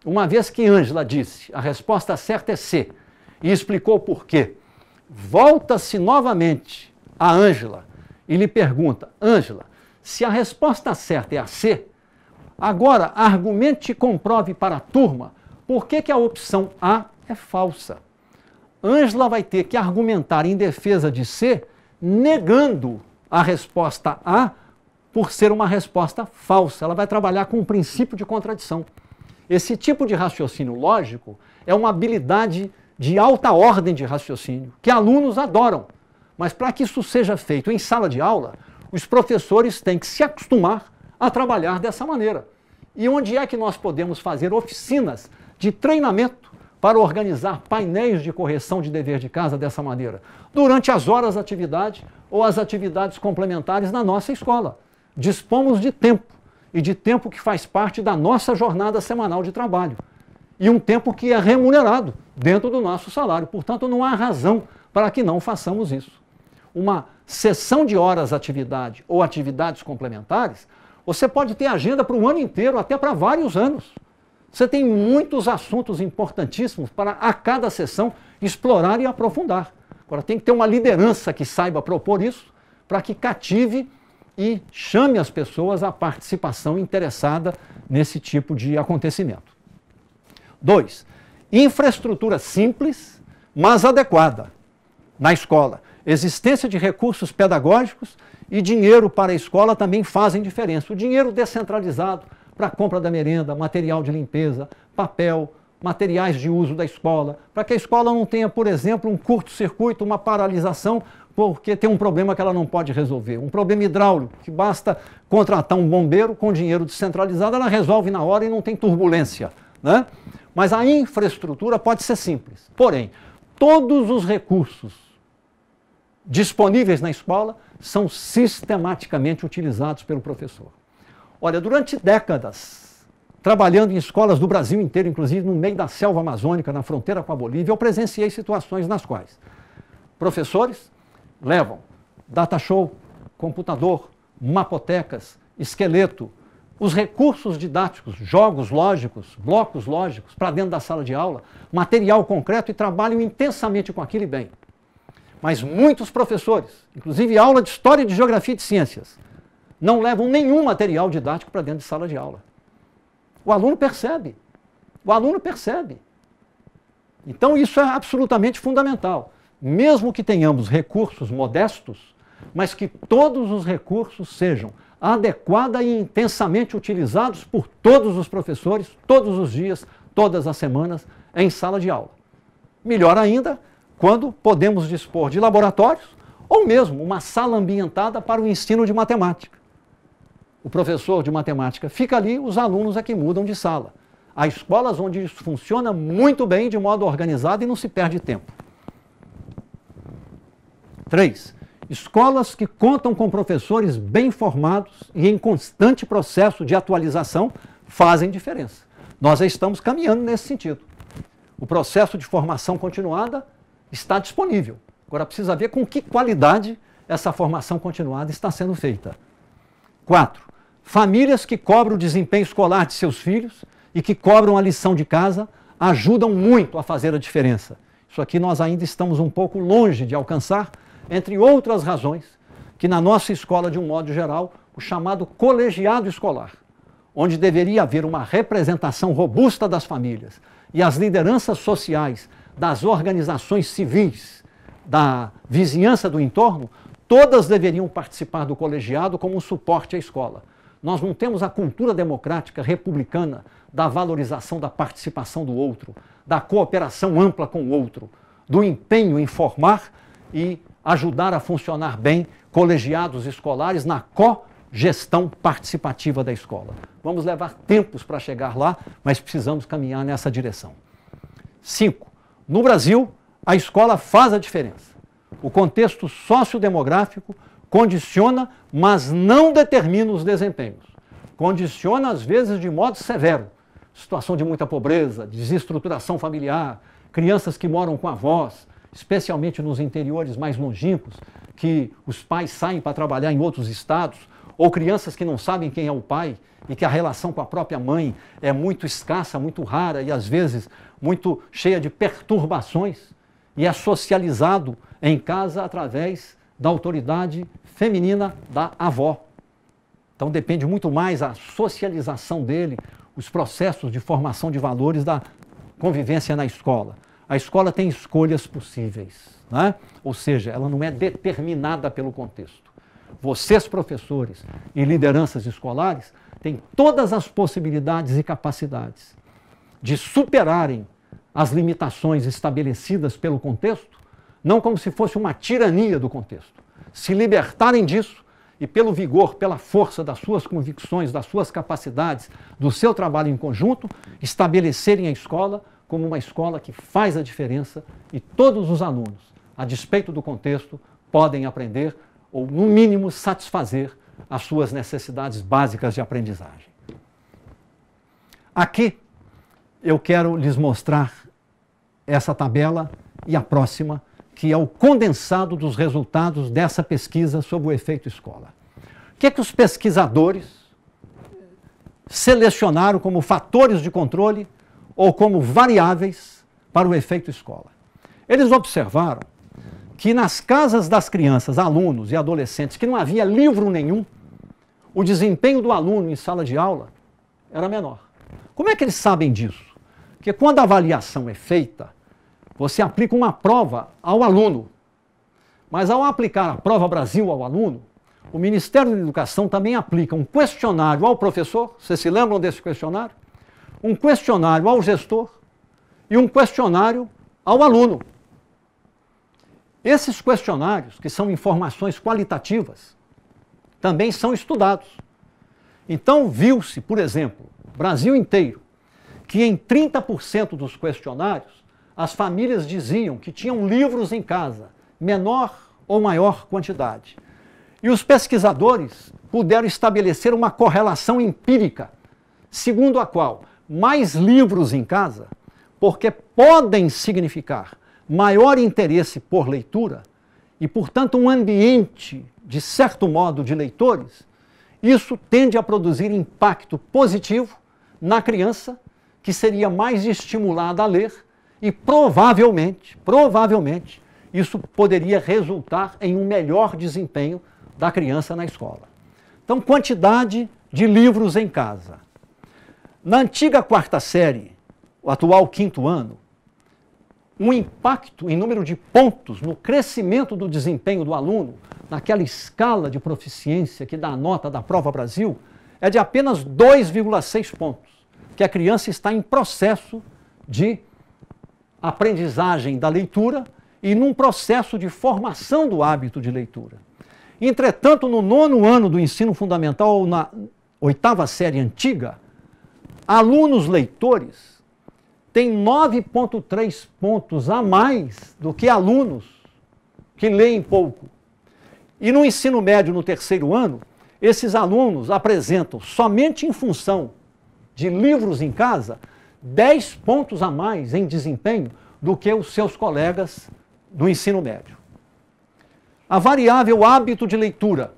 uma vez que Ângela disse a resposta certa é C e explicou por quê, volta-se novamente a Ângela e lhe pergunta, Ângela, se a resposta certa é a C, agora argumente e comprove para a turma por que a opção A é falsa. Ângela vai ter que argumentar em defesa de C, negando a resposta A por ser uma resposta falsa. Ela vai trabalhar com um princípio de contradição. Esse tipo de raciocínio lógico é uma habilidade de alta ordem de raciocínio, que alunos adoram. Mas para que isso seja feito em sala de aula, os professores têm que se acostumar a trabalhar dessa maneira. E onde é que nós podemos fazer oficinas de treinamento para organizar painéis de correção de dever de casa dessa maneira? Durante as horas de atividade ou as atividades complementares na nossa escola. Dispomos de tempo, e de tempo que faz parte da nossa jornada semanal de trabalho. E um tempo que é remunerado dentro do nosso salário. Portanto, não há razão para que não façamos isso. Uma sessão de horas de atividade ou atividades complementares, você pode ter agenda para o ano inteiro, até para vários anos. Você tem muitos assuntos importantíssimos para, a cada sessão, explorar e aprofundar. Agora, tem que ter uma liderança que saiba propor isso, para que cative e chame as pessoas à participação interessada nesse tipo de acontecimento. 2. Infraestrutura simples, mas adequada na escola. Existência de recursos pedagógicos e dinheiro para a escola também fazem diferença. O dinheiro descentralizado para a compra da merenda, material de limpeza, papel, materiais de uso da escola, para que a escola não tenha, por exemplo, um curto-circuito, uma paralisação, porque tem um problema que ela não pode resolver. Um problema hidráulico, que basta contratar um bombeiro com dinheiro descentralizado, ela resolve na hora e não tem turbulência, né? Mas a infraestrutura pode ser simples. Porém, todos os recursos disponíveis na escola são sistematicamente utilizados pelo professor. Olha, durante décadas, trabalhando em escolas do Brasil inteiro, inclusive no meio da selva amazônica, na fronteira com a Bolívia, eu presenciei situações nas quais professores levam data show, computador, mapotecas, esqueleto, os recursos didáticos, jogos lógicos, blocos lógicos para dentro da sala de aula, material concreto, e trabalham intensamente com aquilo e bem. Mas muitos professores, inclusive aula de História, de Geografia e de Ciências, não levam nenhum material didático para dentro de sala de aula. O aluno percebe. O aluno percebe. Então isso é absolutamente fundamental. Mesmo que tenhamos recursos modestos, mas que todos os recursos sejam adequada e intensamente utilizados por todos os professores, todos os dias, todas as semanas, em sala de aula. Melhor ainda, quando podemos dispor de laboratórios ou mesmo uma sala ambientada para o ensino de matemática. O professor de matemática fica ali, os alunos é que mudam de sala. Há escolas onde isso funciona muito bem, de modo organizado, e não se perde tempo. 3. Escolas que contam com professores bem formados e em constante processo de atualização fazem diferença. Nós já estamos caminhando nesse sentido. O processo de formação continuada está disponível. Agora precisa ver com que qualidade essa formação continuada está sendo feita. 4. Famílias que cobram o desempenho escolar de seus filhos e que cobram a lição de casa ajudam muito a fazer a diferença. Isso aqui nós ainda estamos um pouco longe de alcançar, entre outras razões, que na nossa escola, de um modo geral, o chamado colegiado escolar, onde deveria haver uma representação robusta das famílias e as lideranças sociais, das organizações civis, da vizinhança do entorno, todas deveriam participar do colegiado como um suporte à escola. Nós não temos a cultura democrática republicana da valorização da participação do outro, da cooperação ampla com o outro, do empenho em formar e ajudar a funcionar bem colegiados escolares na cogestão participativa da escola. Vamos levar tempos para chegar lá, mas precisamos caminhar nessa direção. 5. No Brasil, a escola faz a diferença. O contexto sociodemográfico condiciona, mas não determina os desempenhos. Condiciona, às vezes, de modo severo. Situação de muita pobreza, desestruturação familiar, crianças que moram com avós, especialmente nos interiores mais longínquos, que os pais saem para trabalhar em outros estados, ou crianças que não sabem quem é o pai e que a relação com a própria mãe é muito escassa, muito rara e às vezes muito cheia de perturbações, e é socializado em casa através da autoridade feminina da avó. Então depende muito mais a socialização dele, os processos de formação de valores da convivência na escola. A escola tem escolhas possíveis, né? Ou seja, ela não é determinada pelo contexto. Vocês, professores e lideranças escolares, têm todas as possibilidades e capacidades de superarem as limitações estabelecidas pelo contexto, não como se fosse uma tirania do contexto. Se libertarem disso e pelo vigor, pela força das suas convicções, das suas capacidades, do seu trabalho em conjunto, estabelecerem a escola como uma escola que faz a diferença e todos os alunos, a despeito do contexto, podem aprender ou, no mínimo, satisfazer as suas necessidades básicas de aprendizagem. Aqui eu quero lhes mostrar essa tabela e a próxima, que é o condensado dos resultados dessa pesquisa sobre o efeito escola. O que é que os pesquisadores selecionaram como fatores de controle ou como variáveis para o efeito escola? Eles observaram que nas casas das crianças, alunos e adolescentes, que não havia livro nenhum, o desempenho do aluno em sala de aula era menor. Como é que eles sabem disso? Porque quando a avaliação é feita, você aplica uma prova ao aluno. Mas ao aplicar a Prova Brasil ao aluno, o Ministério da Educação também aplica um questionário ao professor, vocês se lembram desse questionário? Um questionário ao gestor e um questionário ao aluno. Esses questionários, que são informações qualitativas, também são estudados. Então, viu-se, por exemplo, Brasil inteiro, que em 30% dos questionários, as famílias diziam que tinham livros em casa, menor ou maior quantidade. E os pesquisadores puderam estabelecer uma correlação empírica, segundo a qual mais livros em casa, porque podem significar maior interesse por leitura e, portanto, um ambiente, de certo modo, de leitores, isso tende a produzir impacto positivo na criança, que seria mais estimulada a ler e provavelmente, isso poderia resultar em um melhor desempenho da criança na escola. Então, quantidade de livros em casa. Na antiga quarta série, o atual quinto ano, um impacto em número de pontos no crescimento do desempenho do aluno, naquela escala de proficiência que dá a nota da Prova Brasil, é de apenas 2,6 pontos, que a criança está em processo de aprendizagem da leitura e num processo de formação do hábito de leitura. Entretanto, no 9º ano do ensino fundamental ou na 8ª série antiga, alunos leitores têm 9,3 pontos a mais do que alunos que leem pouco. E no ensino médio, no 3º ano, esses alunos apresentam, somente em função de livros em casa, 10 pontos a mais em desempenho do que os seus colegas do ensino médio. A variável hábito de leitura,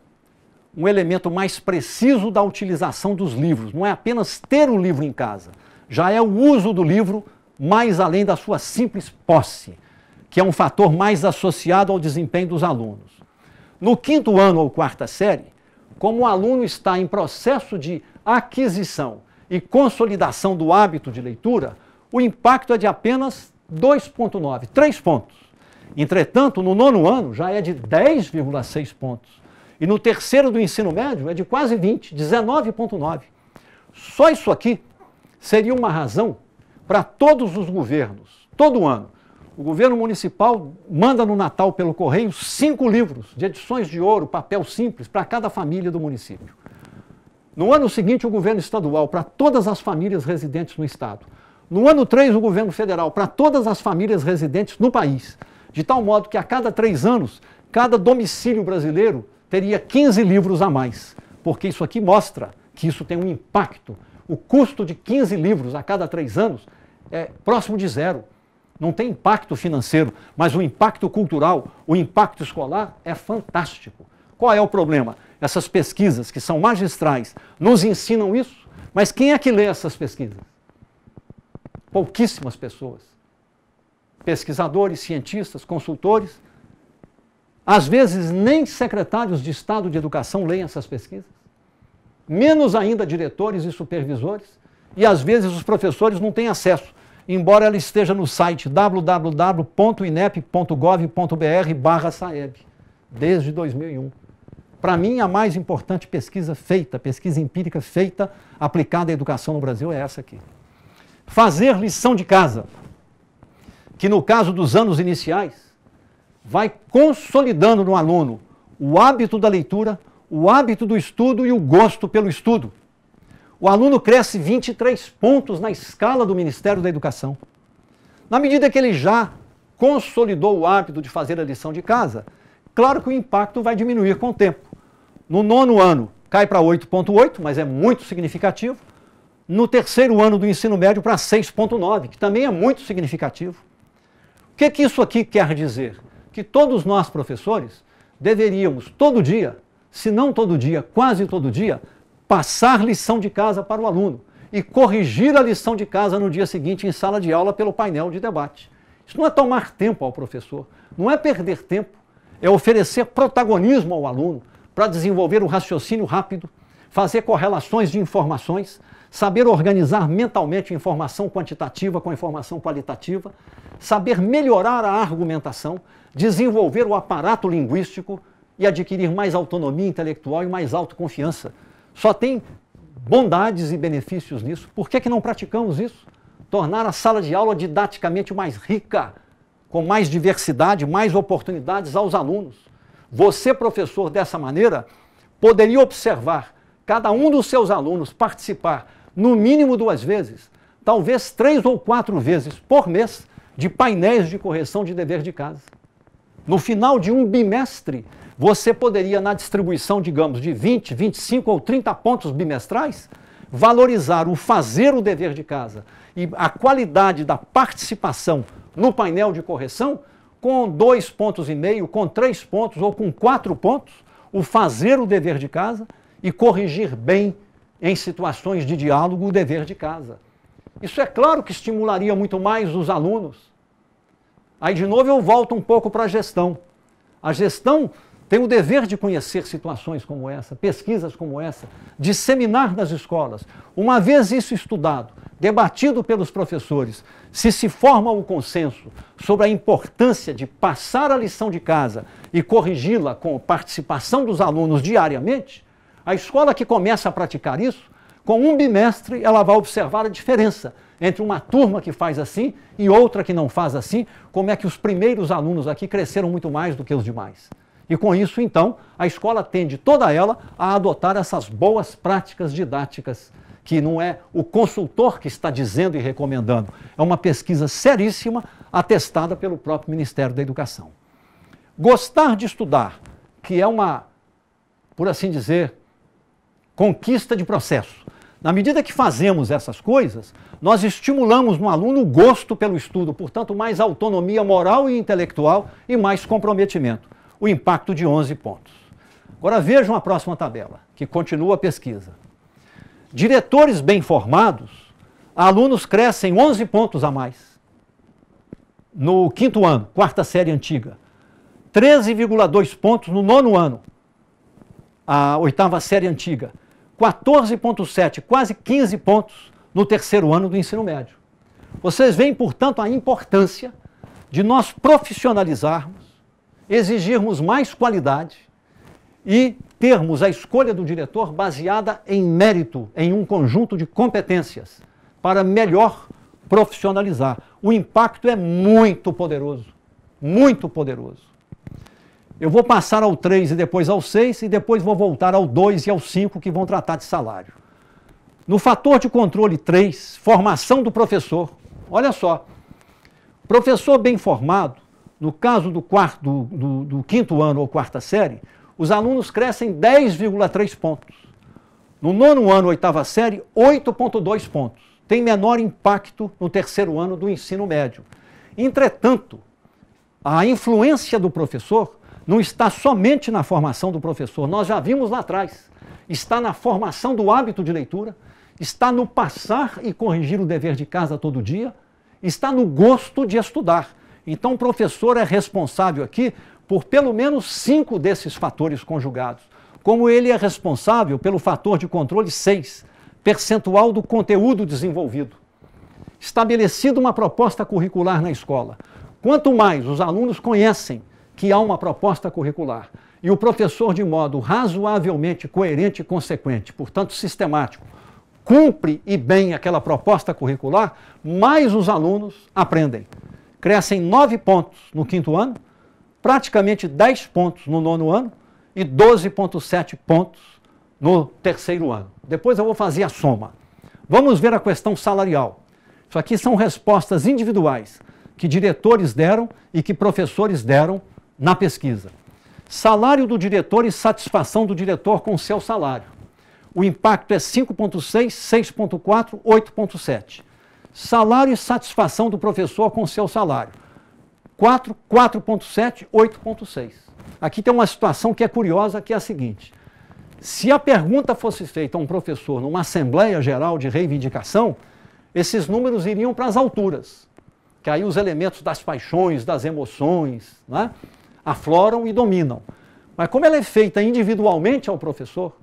um elemento mais preciso da utilização dos livros. Não é apenas ter o livro em casa, já é o uso do livro mais além da sua simples posse, que é um fator mais associado ao desempenho dos alunos. No 5º ano ou 4ª série, como o aluno está em processo de aquisição e consolidação do hábito de leitura, o impacto é de apenas 2,9, 3 pontos. Entretanto, no 9º ano já é de 10,6 pontos. E no 3º do ensino médio é de quase 20, 19,9. Só isso aqui seria uma razão para todos os governos, todo ano. O governo municipal manda no Natal pelo correio 5 livros de edições de ouro, papel simples, para cada família do município. No ano seguinte, o governo estadual, para todas as famílias residentes no estado. No ano 3, o governo federal, para todas as famílias residentes no país. De tal modo que a cada 3 anos, cada domicílio brasileiro teria 15 livros a mais. Porque isso aqui mostra que isso tem um impacto. O custo de 15 livros a cada 3 anos é próximo de zero. Não tem impacto financeiro, mas o impacto cultural, o impacto escolar é fantástico. Qual é o problema? Essas pesquisas, que são magistrais, nos ensinam isso, mas quem é que lê essas pesquisas? Pouquíssimas pessoas. Pesquisadores, cientistas, consultores. Às vezes, nem secretários de Estado de Educação leem essas pesquisas. Menos ainda diretores e supervisores. E, às vezes, os professores não têm acesso, embora ela esteja no site www.inep.gov.br/SAEB, desde 2001. Para mim, a mais importante pesquisa feita, pesquisa empírica feita, aplicada à educação no Brasil, é essa aqui. Fazer lição de casa, que no caso dos anos iniciais, vai consolidando no aluno o hábito da leitura, o hábito do estudo e o gosto pelo estudo. O aluno cresce 23 pontos na escala do Ministério da Educação. Na medida que ele já consolidou o hábito de fazer a lição de casa, claro que o impacto vai diminuir com o tempo. No 9º ano, cai para 8,8, mas é muito significativo. No 3º ano do ensino médio, para 6,9, que também é muito significativo. O que isso aqui quer dizer? Que todos nós, professores, deveríamos todo dia, se não todo dia, quase todo dia, passar lição de casa para o aluno e corrigir a lição de casa no dia seguinte em sala de aula pelo painel de debate. Isso não é tomar tempo ao professor, não é perder tempo, é oferecer protagonismo ao aluno para desenvolver o raciocínio rápido, fazer correlações de informações, saber organizar mentalmente informação quantitativa com informação qualitativa, saber melhorar a argumentação, desenvolver o aparato linguístico e adquirir mais autonomia intelectual e mais autoconfiança. Só tem bondades e benefícios nisso. Por que não praticamos isso? Tornar a sala de aula didaticamente mais rica, com mais diversidade, mais oportunidades aos alunos. Você, professor, dessa maneira, poderia observar cada um dos seus alunos participar no mínimo 2 vezes, talvez 3 ou 4 vezes por mês, de painéis de correção de dever de casa. No final de um bimestre, você poderia, na distribuição, digamos, de 20, 25 ou 30 pontos bimestrais, valorizar o fazer o dever de casa e a qualidade da participação no painel de correção com 2,5 pontos, com 3 pontos ou com 4 pontos, o fazer o dever de casa e corrigir bem em situações de diálogo o dever de casa. Isso é claro que estimularia muito mais os alunos. Aí, de novo, eu volto um pouco para a gestão. A gestão tem o dever de conhecer situações como essa, pesquisas como essa, disseminar nas escolas. Uma vez isso estudado, debatido pelos professores, se forma o consenso sobre a importância de passar a lição de casa e corrigi-la com participação dos alunos diariamente, a escola que começa a praticar isso, com um bimestre, ela vai observar a diferença entre uma turma que faz assim e outra que não faz assim, como é que os primeiros alunos aqui cresceram muito mais do que os demais. E com isso, então, a escola tende toda ela a adotar essas boas práticas didáticas, que não é o consultor que está dizendo e recomendando, é uma pesquisa seríssima atestada pelo próprio Ministério da Educação. Gostar de estudar, que é uma, por assim dizer, conquista de processo. Na medida que fazemos essas coisas, nós estimulamos no aluno o gosto pelo estudo, portanto, mais autonomia moral e intelectual e mais comprometimento. O impacto de 11 pontos. Agora vejam a próxima tabela, que continua a pesquisa. Diretores bem formados, alunos crescem 11 pontos a mais. No 5º ano, 4ª série antiga. 13,2 pontos no 9º ano, a 8ª série antiga. 14,7, quase 15 pontos no 3º ano do ensino médio. Vocês veem, portanto, a importância de nós profissionalizarmos, exigirmos mais qualidade e termos a escolha do diretor baseada em mérito, em um conjunto de competências, para melhor profissionalizar. O impacto é muito poderoso, muito poderoso. Eu vou passar ao 3 e depois ao 6 e depois vou voltar ao 2 e ao 5 que vão tratar de salário. No fator de controle 3, formação do professor, olha só, professor bem formado, no caso do 5º ano ou 4ª série, os alunos crescem 10,3 pontos. No 9º ano, 8ª série, 8,2 pontos. Tem menor impacto no 3º ano do ensino médio. Entretanto, a influência do professor não está somente na formação do professor, nós já vimos lá atrás. Está na formação do hábito de leitura, está no passar e corrigir o dever de casa todo dia, está no gosto de estudar. Então, o professor é responsável aqui por pelo menos 5 desses fatores conjugados, como ele é responsável pelo fator de controle 6, percentual do conteúdo desenvolvido. Estabelecida uma proposta curricular na escola. Quanto mais os alunos conhecem que há uma proposta curricular e o professor, de modo razoavelmente coerente e consequente, portanto sistemático, cumpre e bem aquela proposta curricular, mais os alunos aprendem. Crescem 9 pontos no 5º ano, praticamente 10 pontos no 9º ano e 12,7 pontos no terceiro ano. Depois eu vou fazer a soma. Vamos ver a questão salarial. Isso aqui são respostas individuais que diretores deram e que professores deram na pesquisa. Salário do diretor e satisfação do diretor com o seu salário. O impacto é 5,6, 6,4, 8,7. Salário e satisfação do professor com o seu salário. 4, 4,7, 8,6. Aqui tem uma situação que é curiosa, que é a seguinte. Se a pergunta fosse feita a um professor numa Assembleia Geral de Reivindicação, esses números iriam para as alturas, que aí os elementos das paixões, das emoções, né, afloram e dominam. Mas como ela é feita individualmente ao professor,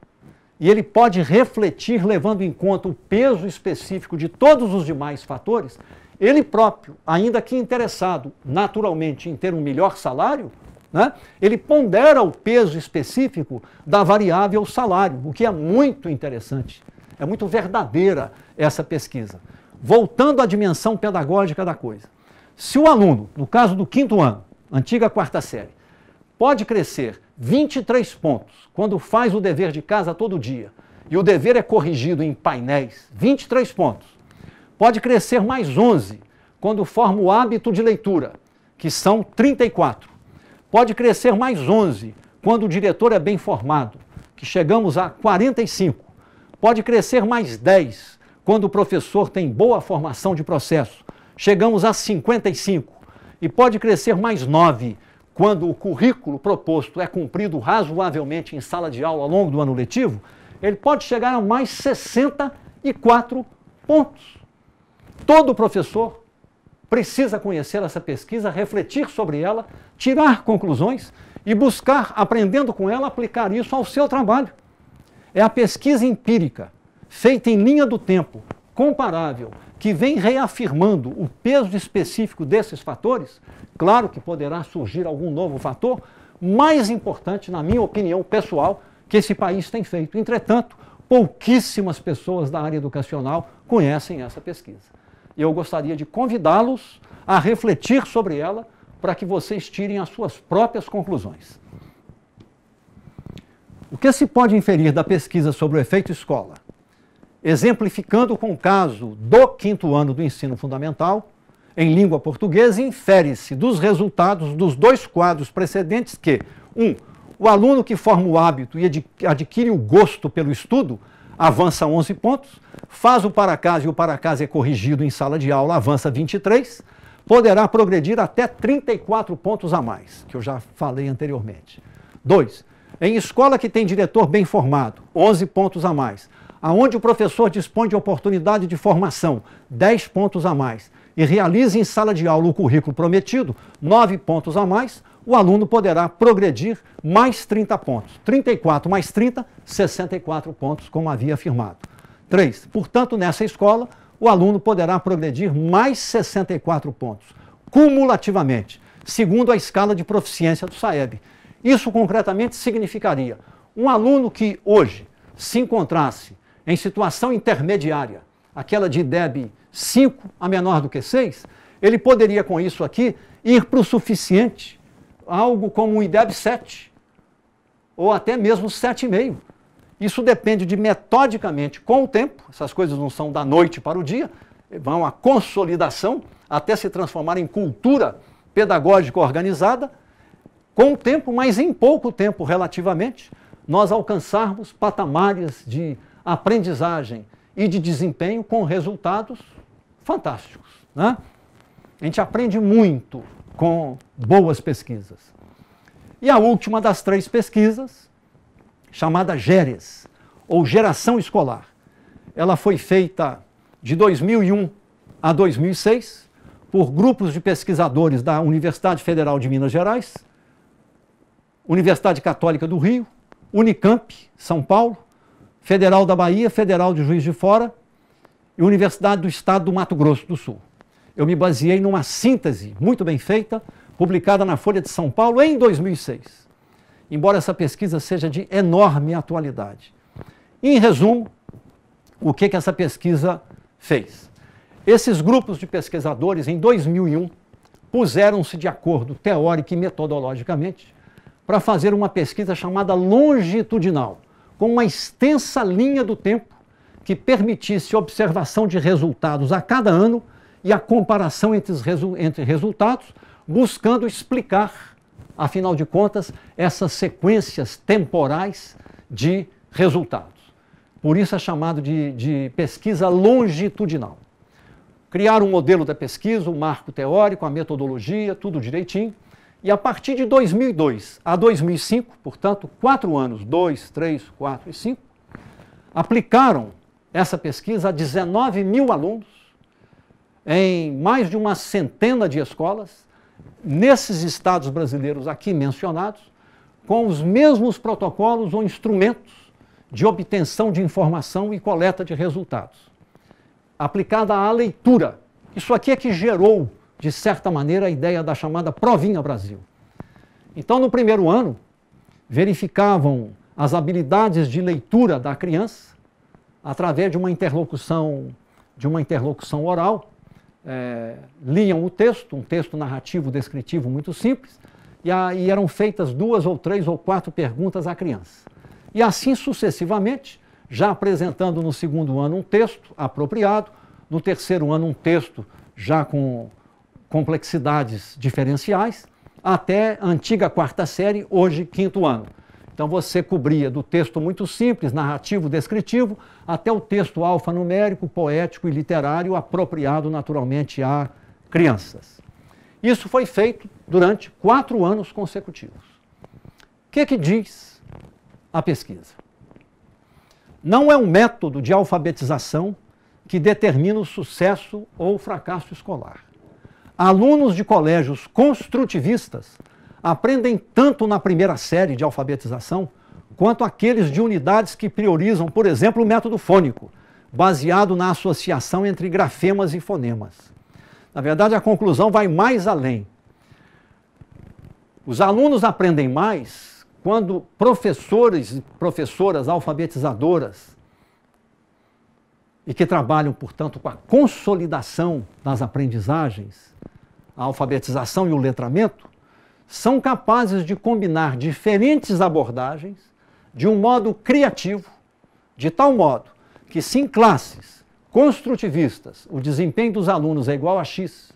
e ele pode refletir levando em conta o peso específico de todos os demais fatores, ele próprio, ainda que interessado naturalmente em ter um melhor salário, né, ele pondera o peso específico da variável salário, o que é muito interessante, é muito verdadeira essa pesquisa. Voltando à dimensão pedagógica da coisa. Se o aluno, no caso do 5º ano, antiga 4ª série, pode crescer 23 pontos quando faz o dever de casa todo dia, e o dever é corrigido em painéis, 23 pontos. Pode crescer mais 11 quando forma o hábito de leitura, que são 34. Pode crescer mais 11 quando o diretor é bem formado, que chegamos a 45. Pode crescer mais 10 quando o professor tem boa formação de processo, chegamos a 55. E pode crescer mais 9 quando o currículo proposto é cumprido razoavelmente em sala de aula ao longo do ano letivo, ele pode chegar a mais 64 pontos. Todo professor precisa conhecer essa pesquisa, refletir sobre ela, tirar conclusões e buscar, aprendendo com ela, aplicar isso ao seu trabalho. É a pesquisa empírica, feita em linha do tempo, comparável, que vem reafirmando o peso específico desses fatores. Claro que poderá surgir algum novo fator, mais importante, na minha opinião pessoal, que esse país tem feito. Entretanto, pouquíssimas pessoas da área educacional conhecem essa pesquisa. E eu gostaria de convidá-los a refletir sobre ela para que vocês tirem as suas próprias conclusões. O que se pode inferir da pesquisa sobre o efeito escola? Exemplificando com o caso do 5º ano do ensino fundamental, em língua portuguesa, infere-se dos resultados dos 2 quadros precedentes que, 1. O aluno que forma o hábito e adquire o gosto pelo estudo avança 11 pontos, faz o para casa e o para casa é corrigido em sala de aula, avança 23, poderá progredir até 34 pontos a mais, que eu já falei anteriormente. 2. Em escola que tem diretor bem formado, 11 pontos a mais. Aonde o professor dispõe de oportunidade de formação, 10 pontos a mais, e realiza em sala de aula o currículo prometido, 9 pontos a mais, o aluno poderá progredir mais 30 pontos. 34 mais 30, 64 pontos, como havia afirmado. 3. Portanto, nessa escola, o aluno poderá progredir mais 64 pontos, cumulativamente, segundo a escala de proficiência do SAEB. Isso, concretamente, significaria um aluno que hoje se encontrasse em situação intermediária, aquela de IDEB 5 a menor do que 6, ele poderia, com isso aqui, ir para o suficiente, algo como um IDEB 7, ou até mesmo 7,5. Isso depende de, metodicamente, com o tempo, essas coisas não são da noite para o dia, vão à consolidação, até se transformar em cultura pedagógica organizada, com o tempo, mas em pouco tempo relativamente, nós alcançarmos patamares de aprendizagem e de desempenho com resultados fantásticos, né? A gente aprende muito com boas pesquisas. E a última das 3 pesquisas, chamada GERES, ou Geração Escolar, ela foi feita de 2001 a 2006 por grupos de pesquisadores da Universidade Federal de Minas Gerais, Universidade Católica do Rio, Unicamp, São Paulo, Federal da Bahia, Federal de Juiz de Fora e Universidade do Estado do Mato Grosso do Sul. Eu me baseei numa síntese muito bem feita, publicada na Folha de São Paulo em 2006, embora essa pesquisa seja de enorme atualidade. Em resumo, o que essa pesquisa fez? Esses grupos de pesquisadores, em 2001, puseram-se de acordo teórica e metodologicamente para fazer uma pesquisa chamada longitudinal, com uma extensa linha do tempo que permitisse observação de resultados a cada ano e a comparação entre resultados, buscando explicar, afinal de contas, essas sequências temporais de resultados. Por isso é chamado de pesquisa longitudinal. Criar um modelo da pesquisa, um marco teórico, a metodologia, tudo direitinho. E a partir de 2002 a 2005, portanto, 4 anos, 2, 3, 4 e 5, aplicaram essa pesquisa a 19 mil alunos em mais de uma centena de escolas, nesses estados brasileiros aqui mencionados, com os mesmos protocolos ou instrumentos de obtenção de informação e coleta de resultados, aplicada à leitura. Isso aqui é que gerou, de certa maneira, a ideia da chamada Provinha Brasil. Então, no primeiro ano, verificavam as habilidades de leitura da criança através de uma interlocução oral, liam o texto, um texto narrativo descritivo muito simples, e eram feitas 2 ou 3 ou 4 perguntas à criança. E assim sucessivamente, já apresentando no segundo ano um texto apropriado, no terceiro ano um texto já com complexidades diferenciais, até a antiga 4ª série, hoje 5º ano. Então você cobria do texto muito simples, narrativo, descritivo, até o texto alfanumérico, poético e literário, apropriado naturalmente a crianças. Isso foi feito durante 4 anos consecutivos. O que diz a pesquisa? Não é um método de alfabetização que determina o sucesso ou o fracasso escolar. Alunos de colégios construtivistas aprendem tanto na primeira série de alfabetização, quanto aqueles de unidades que priorizam, por exemplo, o método fônico, baseado na associação entre grafemas e fonemas. Na verdade, a conclusão vai mais além. Os alunos aprendem mais quando professores e professoras alfabetizadoras e que trabalham, portanto, com a consolidação das aprendizagens, a alfabetização e o letramento, são capazes de combinar diferentes abordagens de um modo criativo, de tal modo que, se em classes construtivistas o desempenho dos alunos é igual a X,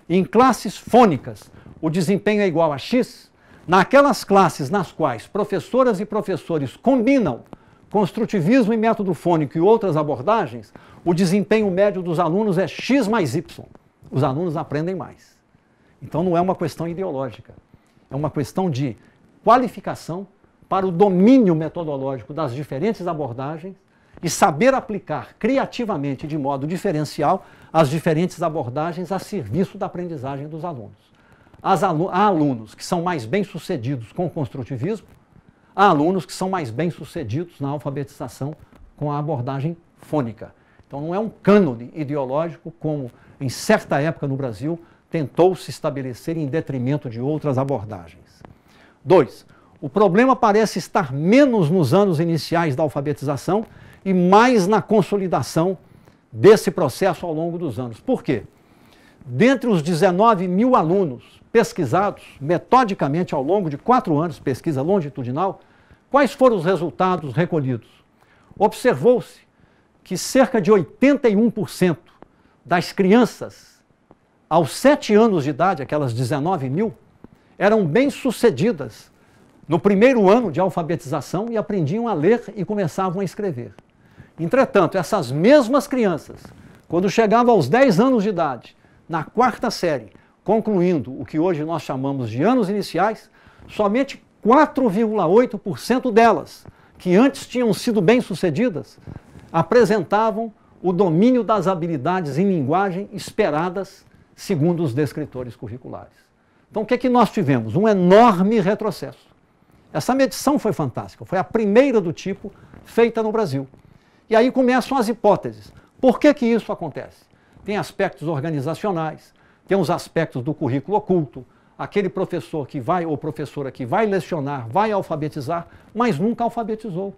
e em classes fônicas o desempenho é igual a X, naquelas classes nas quais professoras e professores combinam construtivismo e método fônico e outras abordagens, o desempenho médio dos alunos é X mais Y. Os alunos aprendem mais. Então não é uma questão ideológica, é uma questão de qualificação para o domínio metodológico das diferentes abordagens e saber aplicar criativamente, de modo diferencial, as diferentes abordagens a serviço da aprendizagem dos alunos. Há alunos que são mais bem-sucedidos com o construtivismo, há alunos que são mais bem-sucedidos na alfabetização com a abordagem fônica. Então não é um cânone ideológico como, em certa época no Brasil, tentou se estabelecer em detrimento de outras abordagens. 2. O problema parece estar menos nos anos iniciais da alfabetização e mais na consolidação desse processo ao longo dos anos. Por quê? Dentre os 19 mil alunos pesquisados metodicamente ao longo de 4 anos, pesquisa longitudinal, quais foram os resultados recolhidos? Observou-se que cerca de 81% das crianças aos 7 anos de idade, aquelas 19 mil, eram bem-sucedidas no primeiro ano de alfabetização e aprendiam a ler e começavam a escrever. Entretanto, essas mesmas crianças, quando chegavam aos 10 anos de idade, na 4ª série, concluindo o que hoje nós chamamos de anos iniciais, somente 4,8% delas, que antes tinham sido bem-sucedidas, apresentavam o domínio das habilidades em linguagem esperadas segundo os descritores curriculares. Então, o que nós tivemos? Um enorme retrocesso. Essa medição foi fantástica, foi a primeira do tipo feita no Brasil. E aí começam as hipóteses. Por que isso acontece? Tem aspectos organizacionais, tem os aspectos do currículo oculto, aquele professor que vai, ou professora que vai lecionar, vai alfabetizar, mas nunca alfabetizou.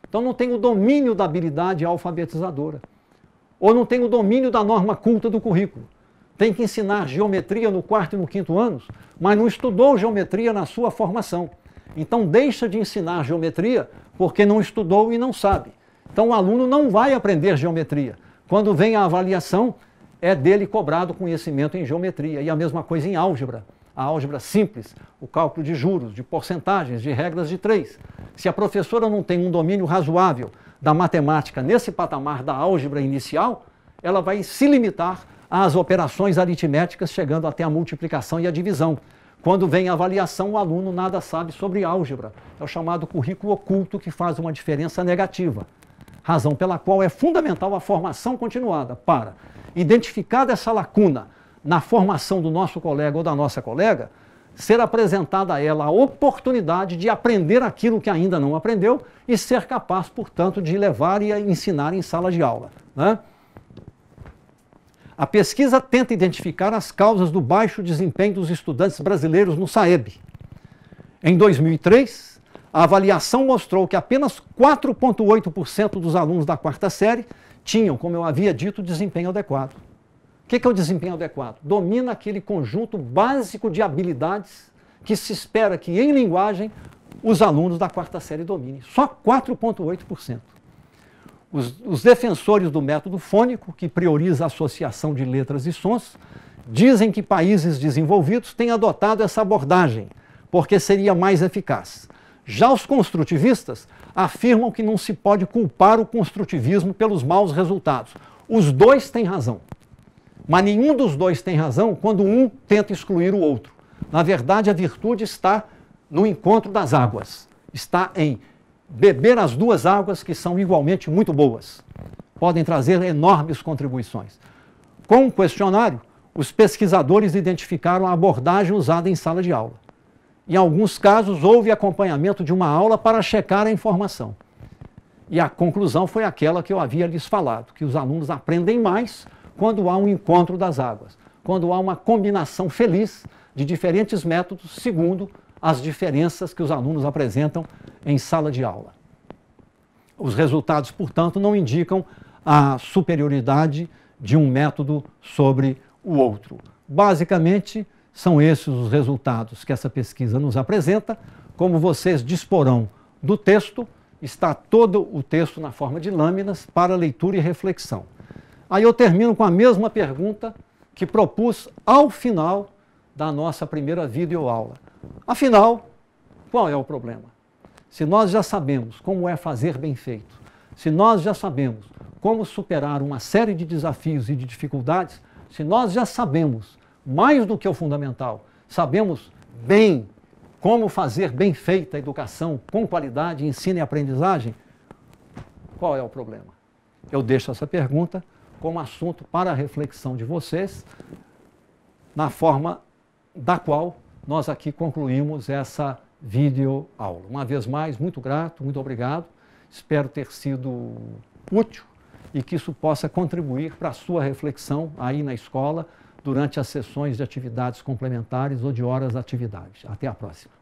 Então não tem o domínio da habilidade alfabetizadora. Ou não tem o domínio da norma culta do currículo. Tem que ensinar geometria no 4º e no 5º anos, mas não estudou geometria na sua formação. Então deixa de ensinar geometria porque não estudou e não sabe. Então o aluno não vai aprender geometria. Quando vem a avaliação, é dele cobrado conhecimento em geometria. E a mesma coisa em álgebra. A álgebra simples, o cálculo de juros, de porcentagens, de regras de 3. Se a professora não tem um domínio razoável da matemática nesse patamar da álgebra inicial, ela vai se limitar às operações aritméticas, chegando até a multiplicação e a divisão. Quando vem a avaliação, o aluno nada sabe sobre álgebra. É o chamado currículo oculto, que faz uma diferença negativa. Razão pela qual é fundamental a formação continuada para, identificada essa lacuna na formação do nosso colega ou da nossa colega, ser apresentada a ela a oportunidade de aprender aquilo que ainda não aprendeu e ser capaz, portanto, de levar e ensinar em sala de aula, né? A pesquisa tenta identificar as causas do baixo desempenho dos estudantes brasileiros no SAEB. Em 2003, a avaliação mostrou que apenas 4,8% dos alunos da quarta série tinham, como eu havia dito, desempenho adequado. O que é o desempenho adequado? Domina aquele conjunto básico de habilidades que se espera que, em linguagem, os alunos da quarta série dominem. Só 4,8%. Os defensores do método fônico, que prioriza a associação de letras e sons, dizem que países desenvolvidos têm adotado essa abordagem, porque seria mais eficaz. Já os construtivistas afirmam que não se pode culpar o construtivismo pelos maus resultados. Os dois têm razão. Mas nenhum dos dois tem razão quando um tenta excluir o outro. Na verdade, a virtude está no encontro das águas. Está em beber as duas águas, que são igualmente muito boas. Podem trazer enormes contribuições. Com o questionário, os pesquisadores identificaram a abordagem usada em sala de aula. Em alguns casos, houve acompanhamento de uma aula para checar a informação. E a conclusão foi aquela que eu havia lhes falado, que os alunos aprendem mais quando há um encontro das águas, quando há uma combinação feliz de diferentes métodos, segundo as diferenças que os alunos apresentam em sala de aula. Os resultados, portanto, não indicam a superioridade de um método sobre o outro. Basicamente, são esses os resultados que essa pesquisa nos apresenta. Como vocês disporão do texto, está todo o texto na forma de lâminas para leitura e reflexão. Aí eu termino com a mesma pergunta que propus ao final da nossa primeira videoaula. Afinal, qual é o problema? Se nós já sabemos como é fazer bem feito, se nós já sabemos como superar uma série de desafios e de dificuldades, se nós já sabemos mais do que o fundamental, sabemos bem como fazer bem feita a educação com qualidade, ensino e aprendizagem, qual é o problema? Eu deixo essa pergunta como assunto para a reflexão de vocês, na forma da qual nós aqui concluímos essa videoaula. Uma vez mais, muito grato, muito obrigado. Espero ter sido útil e que isso possa contribuir para a sua reflexão aí na escola, durante as sessões de atividades complementares ou de horas de atividade. Até a próxima.